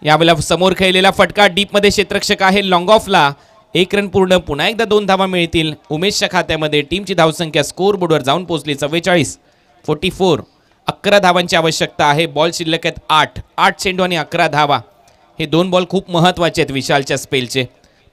Speaker 1: यावेळेला समोर खेळलेला फटका, डीपमध्ये क्षेत्ररक्षक आहे लॉंग ऑफला. 1 रन पूर्ण. पुन्हा एकदा 2 धावा मिळतील उमेशच्या खात्यामध्ये. टीमची धावसंख्या स्कोर बोर्डवर जाऊन पोहोचली 44. 11 धावांची आवश्यकता आहे. बॉल शिल्लक आहेत 8 चेंडू आणि 11 धावा. हे 2 बॉल खूप महत्त्वाचे आहेत विशालच्या स्पेलचे,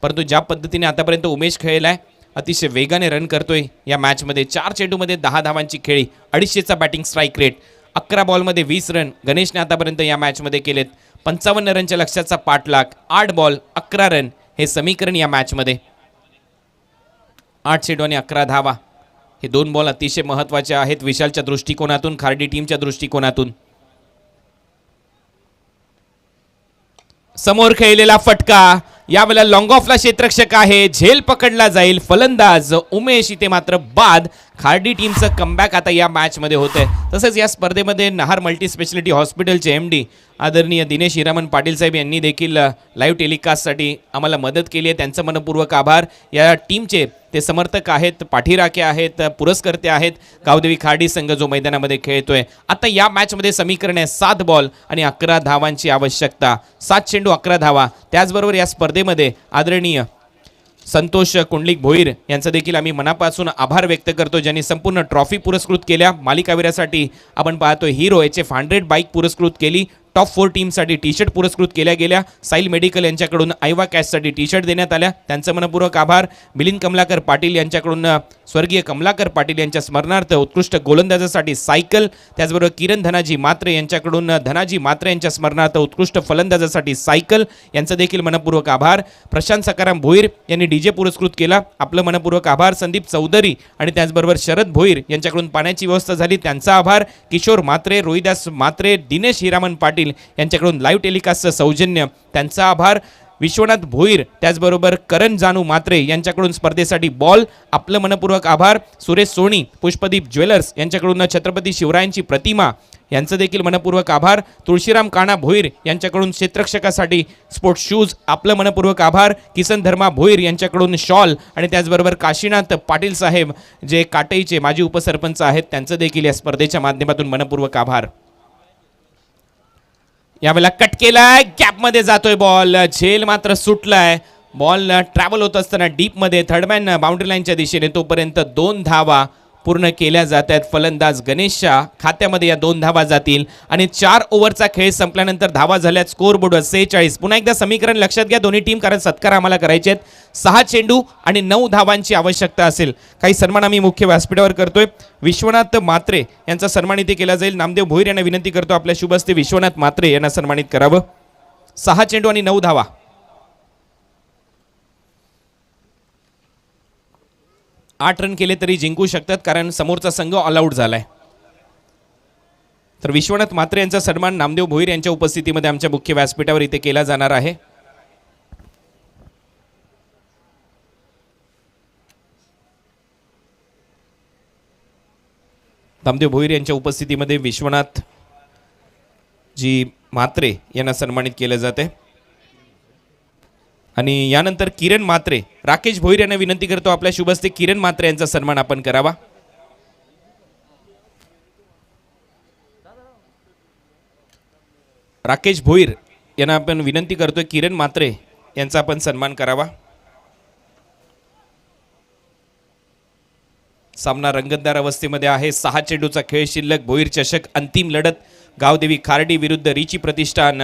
Speaker 1: परंतु ज्या पद्धतीने आतापर्यंत उमेश खेळलाय, अतिशय वेगाने रन करतोय या मॅचमध्ये. 4 चेंडूमध्ये 10 धावांची खेळी, 250चा बॅटिंग स्ट्राईक रेट, 11 बॉलमध्ये 20 रन गणेशने आतापर्यंत या मॅचमध्ये केलेत. 55 रनच्या लक्ष्याचा पाठलाग, 8 बॉल 11 रन हे समीकरण या मॅचमध्ये. 8 चेंडू आणि 11 धावा, हे 2 बॉल अतिशय महत्त्वाचे आहेत विशालच्या दृष्टिकोनातून, खार्डी टीमच्या दृष्टिकोनातून. समोर खेळलेला फटका, यावेळेला लॉंग ऑफला क्षेत्ररक्षक आहे, झेल पकडला जाईल. फलंदाज उमेश इथे मात्र बाद. खार्डी टीमचं कमबॅक आता या मॅचमध्ये होतंय. तसंच या स्पर्धेमध्ये नहार मल्टी स्पेशालिटी हॉस्पिटलचे MD आदरणीय दिनेश हिरामन पाटील साहेब यांनी देखील लाईव्ह टेलिकास्टसाठी आम्हाला मदत केली आहे. त्यांचं मनपूर्वक आभार. या टीमचे ते समर्थक आहेत, पाठीराखे आहेत, पुरस्कर्ते आहेत. गावदेवी खार्डी संघ जो मैदानामध्ये खेळतोय. आता या मॅचमध्ये समीकरण आहे 7 बॉल आणि 11 धावांची आवश्यकता. 7 चेंडू 11 धावा. त्याचबरोबर या स्पर्धेमध्ये आदरणीय संतोष कुंडलिक भोईर यांचा देखील आम्ही मनापासून आभार व्यक्त करतो, ज्यांनी संपूर्ण ट्रॉफी पुरस्कृत केल्या. मालिकावीरासाठी आपण पाहतोय हिरो HF100 बाईक पुरस्कृत केली. टॉप 4 टीमसाठी टी शर्ट पुरस्कृत केल्या गेल्या. साईल मेडिकल यांच्याकडून आयवा कॅशसाठी टी शर्ट देण्यात आल्या, त्यांचं मनपूर्वक आभार. मिलिंद कमलाकर पाटील यांच्याकडून स्वर्गीय कमलाकर पाटील यांच्या स्मरणार्थ उत्कृष्ट गोलंदाजासाठी सायकल. त्याचबरोबर किरण धनाजी मात्रे यांच्याकडून धनाजी मात्रे यांच्या स्मरणार्थ उत्कृष्ट फलंदाजासाठी सायकल, यांचं देखील मनपूर्वक आभार. प्रशांत सकाराम भोईर यांनी DJ पुरस्कृत केला, आपलं मनपूर्वक आभार. संदीप चौधरी आणि त्याचबरोबर शरद भोईर यांच्याकडून पाण्याची व्यवस्था झाली, त्यांचा आभार. किशोर मात्रे, रोहिदास मात्रे, दिनेश हिरामन पाटील यांच्याकडून लाईव्ह टेलिकास्टचं सौजन्य, त्यांचा आभार. विश्वनाथ भोईर त्याचबरोबर करण जानू मात्रे यांच्याकडून स्पर्धेसाठी बॉल, आपलं मनपूर्वक आभार. सुरेश सोनी, पुष्पदीप ज्वेलर्स यांच्याकडून छत्रपती शिवरायांची प्रतिमा, यांचं देखील मनपूर्वक आभार. तुळशीराम काणा भोईर यांच्याकडून क्षेत्ररक्षकासाठी स्पोर्ट्स शूज, आपलं मनपूर्वक आभार. किसन धर्मा भोईर यांच्याकडून शॉल आणि त्याचबरोबर काशीनाथ पाटील साहेब जे काटईचे माजी उपसरपंच आहेत, त्यांचं देखील या स्पर्धेच्या माध्यमातून मनपूर्वक आभार. यावेळेला कट केलाय, गॅपमध्ये जातोय बॉल, झेल मात्र सुटलाय. बॉल ट्रॅव्हल होत असताना डीपमध्ये थर्डमॅन बाउंड्री लाईनच्या दिशेने, तोपर्यंत 2 धावा पूर्ण केल्या जात आहेत. फलंदाज गणेशच्या खात्यामध्ये या 2 धावा जातील आणि 4 ओव्हरचा खेळ संपल्यानंतर धावा झाल्यात स्कोर बोर्डवर 46. पुन्हा एकदा समीकरण लक्षात घ्या दोन्ही टीम, कारण सत्कार आम्हाला करायचे आहेत. 6 चेंडू आणि 9 धावांची आवश्यकता असेल. काही सन्मान आम्ही मुख्य व्यासपीठावर करतोय. विश्वनाथ मात्रे यांचा सन्मान इथे केला जाईल. नामदेव भोईर यांना विनंती करतो आपल्या शुभ हस्ते विश्वनाथ मात्रे यांना सन्मानित करावं. 6 चेंडू आणि 9 धावा. 8 रन केले तरी जिंकू शकतात, कारण समोरचा संघ ऑल आउट झालाय. तर विश्वनाथ मात्रे यांचा सन्मान नामदेव भोईर यांच्या उपस्थितीमध्ये आमच्या मुख्य व्यासपीठावर इथे केला जाणार आहे. नामदेव भोईर यांच्या उपस्थितीमध्ये विश्वनाथ जी म्हात्रे यांना सन्मानित केलं जाते. आणि यानंतर किरण म्हात्रे, राकेश भोईर यांना विनंती करतो आपल्या शुभस्ते किरण म्हात्रे यांचा सन्मान आपण करावा. राकेश भोईर यांना आपण विनंती करतोय किरण म्हात्रे यांचा आपण सन्मान करावा. सामना रंगतदार अवस्थेमध्ये आहे. 6 चेंडूचा खेळ शिल्लक. भोईर चषक अंतिम लढत गावदेवी खार्डी विरुद्ध रिची प्रतिष्ठान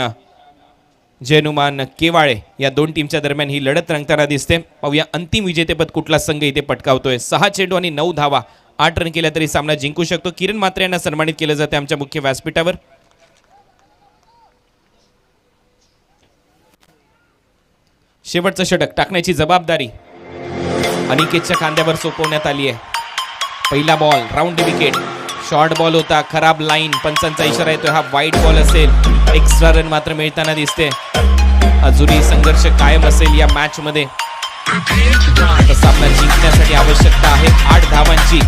Speaker 1: जैनुमान केवाळे या दोन टीमच्या दरम्यान ही लढत रंगताना दिसते. पाहूया अंतिम विजेतेपद कुठला संघ इथे पटकावतोय. 6 चेंडू आणि 9 धावा, 8 रन केल्या तरी सामना जिंकू शकतो. किरण म्हात्रे यांना सन्मानित केलं जाते आमच्या मुख्य व्यासपीठावर. शेवटचं षटक टाकण्याची जबाबदारी अनिकेतच्या खांद्यावर सोपवण्यात आली आहे. पहिला ball round wicket, short ball होता, खराब लाईन, पंचांचा इशारा येतोय हा वाईट बॉल असेल. एक्स्ट्रा रन मात्र मिळताना दिसते. अजूनही संघर्ष कायम असेल या मॅच मध्ये. सामना जिंकण्यासाठी आवश्यकता आहे 8 धावांची.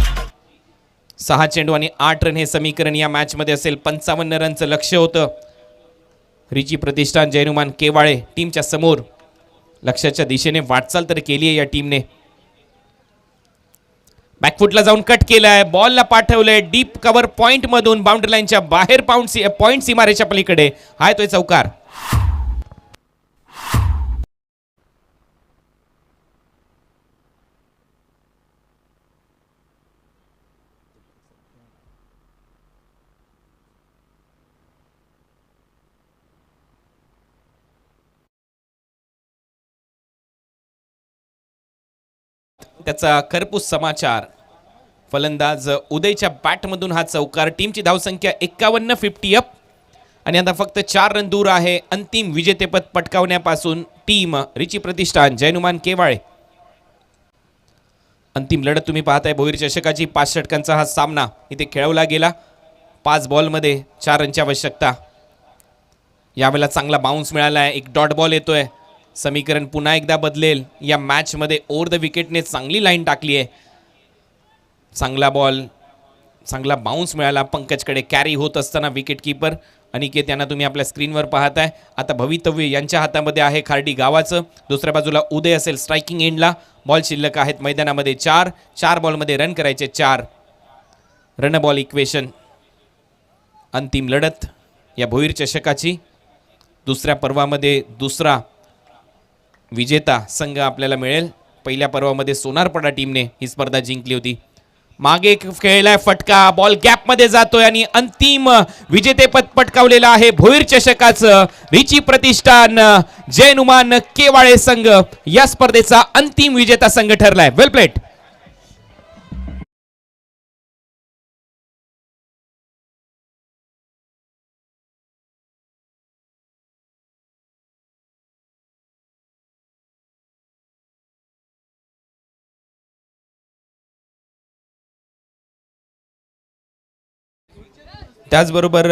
Speaker 1: 6 चेंडू आणि 8 रन हे समीकरण या मॅच मध्ये असेल. 55 रनचं लक्ष्य होतं. रिची प्रतिष्ठान जैनुमान केवाळे टीमच्या समोर लक्ष्याच्या दिशेने वाटचाल तर केली आहे या टीमने. बॅकफुटला जाऊन कट केलाय, बॉलला पाठवलंय डीप कव्हर पॉइंट मधून बाउंड्री लाईनच्या बाहेर पॉइंट सीमारेच्या पलीकडे हाय तोय चौकार. त्याचा खरपूस समाचार. फलंदाज उदयच्या बॅटमधून हा चौकार. टीमची धावसंख्या 51, 50 अप आणि आता फक्त 4 रन दूर आहे अंतिम विजेतेपद पटकावण्यापासून टीम रिची प्रतिष्ठान जैनुमान केवाळे. अंतिम लढत तुम्ही पाहताय भोईर चषकाची. 5 षटकांचा हा सामना इथे खेळवला गेला. 5 बॉलमध्ये 4 रनची आवश्यकता. यावेळेला चांगला बाउन्स मिळाला आहे. एक डॉट बॉल येतोय. समीकरण पुन्हा एकदा बदलेल या मॅच मध्ये. ओव्हर द विकेटने चांगली लाईन टाकली आहे. चांगला बॉल, चांगला बाउन्स मिळाला पंकजकडे. कॅरी होत असताना विकेट कीपर अनिकेत यांना तुम्ही आपल्या स्क्रीनवर पाहताय. आता भवितव्य यांच्या हातामध्ये आहे खार्डी गावाचं. दुसऱ्या बाजूला उदय असेल स्ट्रायकिंग एंडला. बॉल शिल्लक आहेत मैदानामध्ये 4 बॉलमध्ये रन करायचे 4. Run ball equation. अंतिम लढत या भोईर चषकाची. दुसऱ्या पर्वामध्ये दुसरा विजेता संघ आपल्याला मिळेल. पहिल्या पर्वामध्ये सोनारपडा टीमने ही स्पर्धा जिंकली होती. मागे खेळलाय फटका, बॉल गॅप मध्ये जातोय आणि अंतिम विजेतेपद पटकावलेलं आहे भोईर चषकाचं. रिची प्रतिष्ठान जैनुमान केवाळे संघ या स्पर्धेचा अंतिम विजेता संघ ठरलाय. Well played. त्याचबरोबर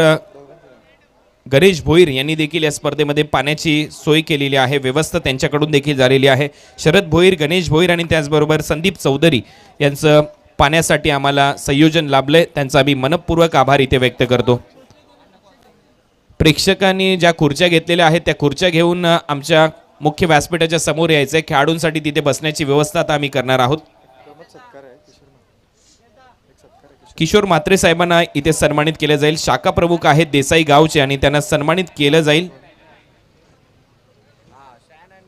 Speaker 1: गणेश भोईर यांनी देखील या स्पर्धेमध्ये पाण्याची सोय केलेली आहे. व्यवस्था त्यांच्याकडून देखील झालेली आहे. शरद भोईर, गणेश भोईर आणि त्याचबरोबर संदीप चौधरी यांचं पाण्यासाठी आम्हाला संयोजन लाभलंय. त्यांचा आम्ही मनपूर्वक आभार इथे व्यक्त करतो. प्रेक्षकांनी ज्या खुर्च्या घेतलेल्या आहेत त्या खुर्च्या घेऊन आमच्या मुख्य व्यासपीठाच्या समोर यायचंय. खेळाडूंसाठी तिथे बसण्याची व्यवस्था आता आम्ही करणार आहोत. किशोर म्हात्रे साहेबांना इथे सन्मानित केलं जाईल. शाखा प्रमुख आहेत देसाई गावचे आणि त्यांना सन्मानित केलं जाईल.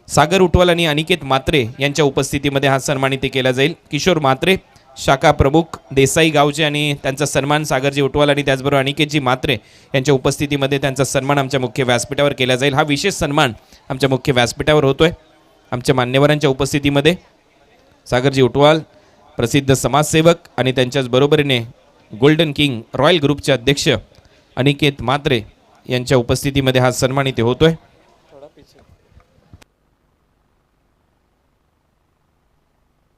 Speaker 1: सागर उटवाल आणि अनिकेत म्हात्रे यांच्या उपस्थितीमध्ये हा सन्मानित केला जाईल. किशोर म्हात्रे शाखा प्रमुख देसाई गावचे आणि त्यांचा सन्मान सागरजी उटवाल आणि त्याचबरोबर अनिकेतजी म्हात्रे यांच्या उपस्थितीमध्ये त्यांचा सन्मान आमच्या मुख्य व्यासपीठावर केला जाईल. हा विशेष सन्मान आमच्या मुख्य व्यासपीठावर होतोय आमच्या मान्यवरांच्या उपस्थितीमध्ये. सागरजी उटवाल प्रसिद्ध समाजसेवक आणि त्यांच्याच बरोबरीने गोल्डन किंग रॉयल ग्रुपचे अध्यक्ष अनिकेत म्हात्रे यांच्या उपस्थितीमध्ये हा सन्मान इथे होतोय.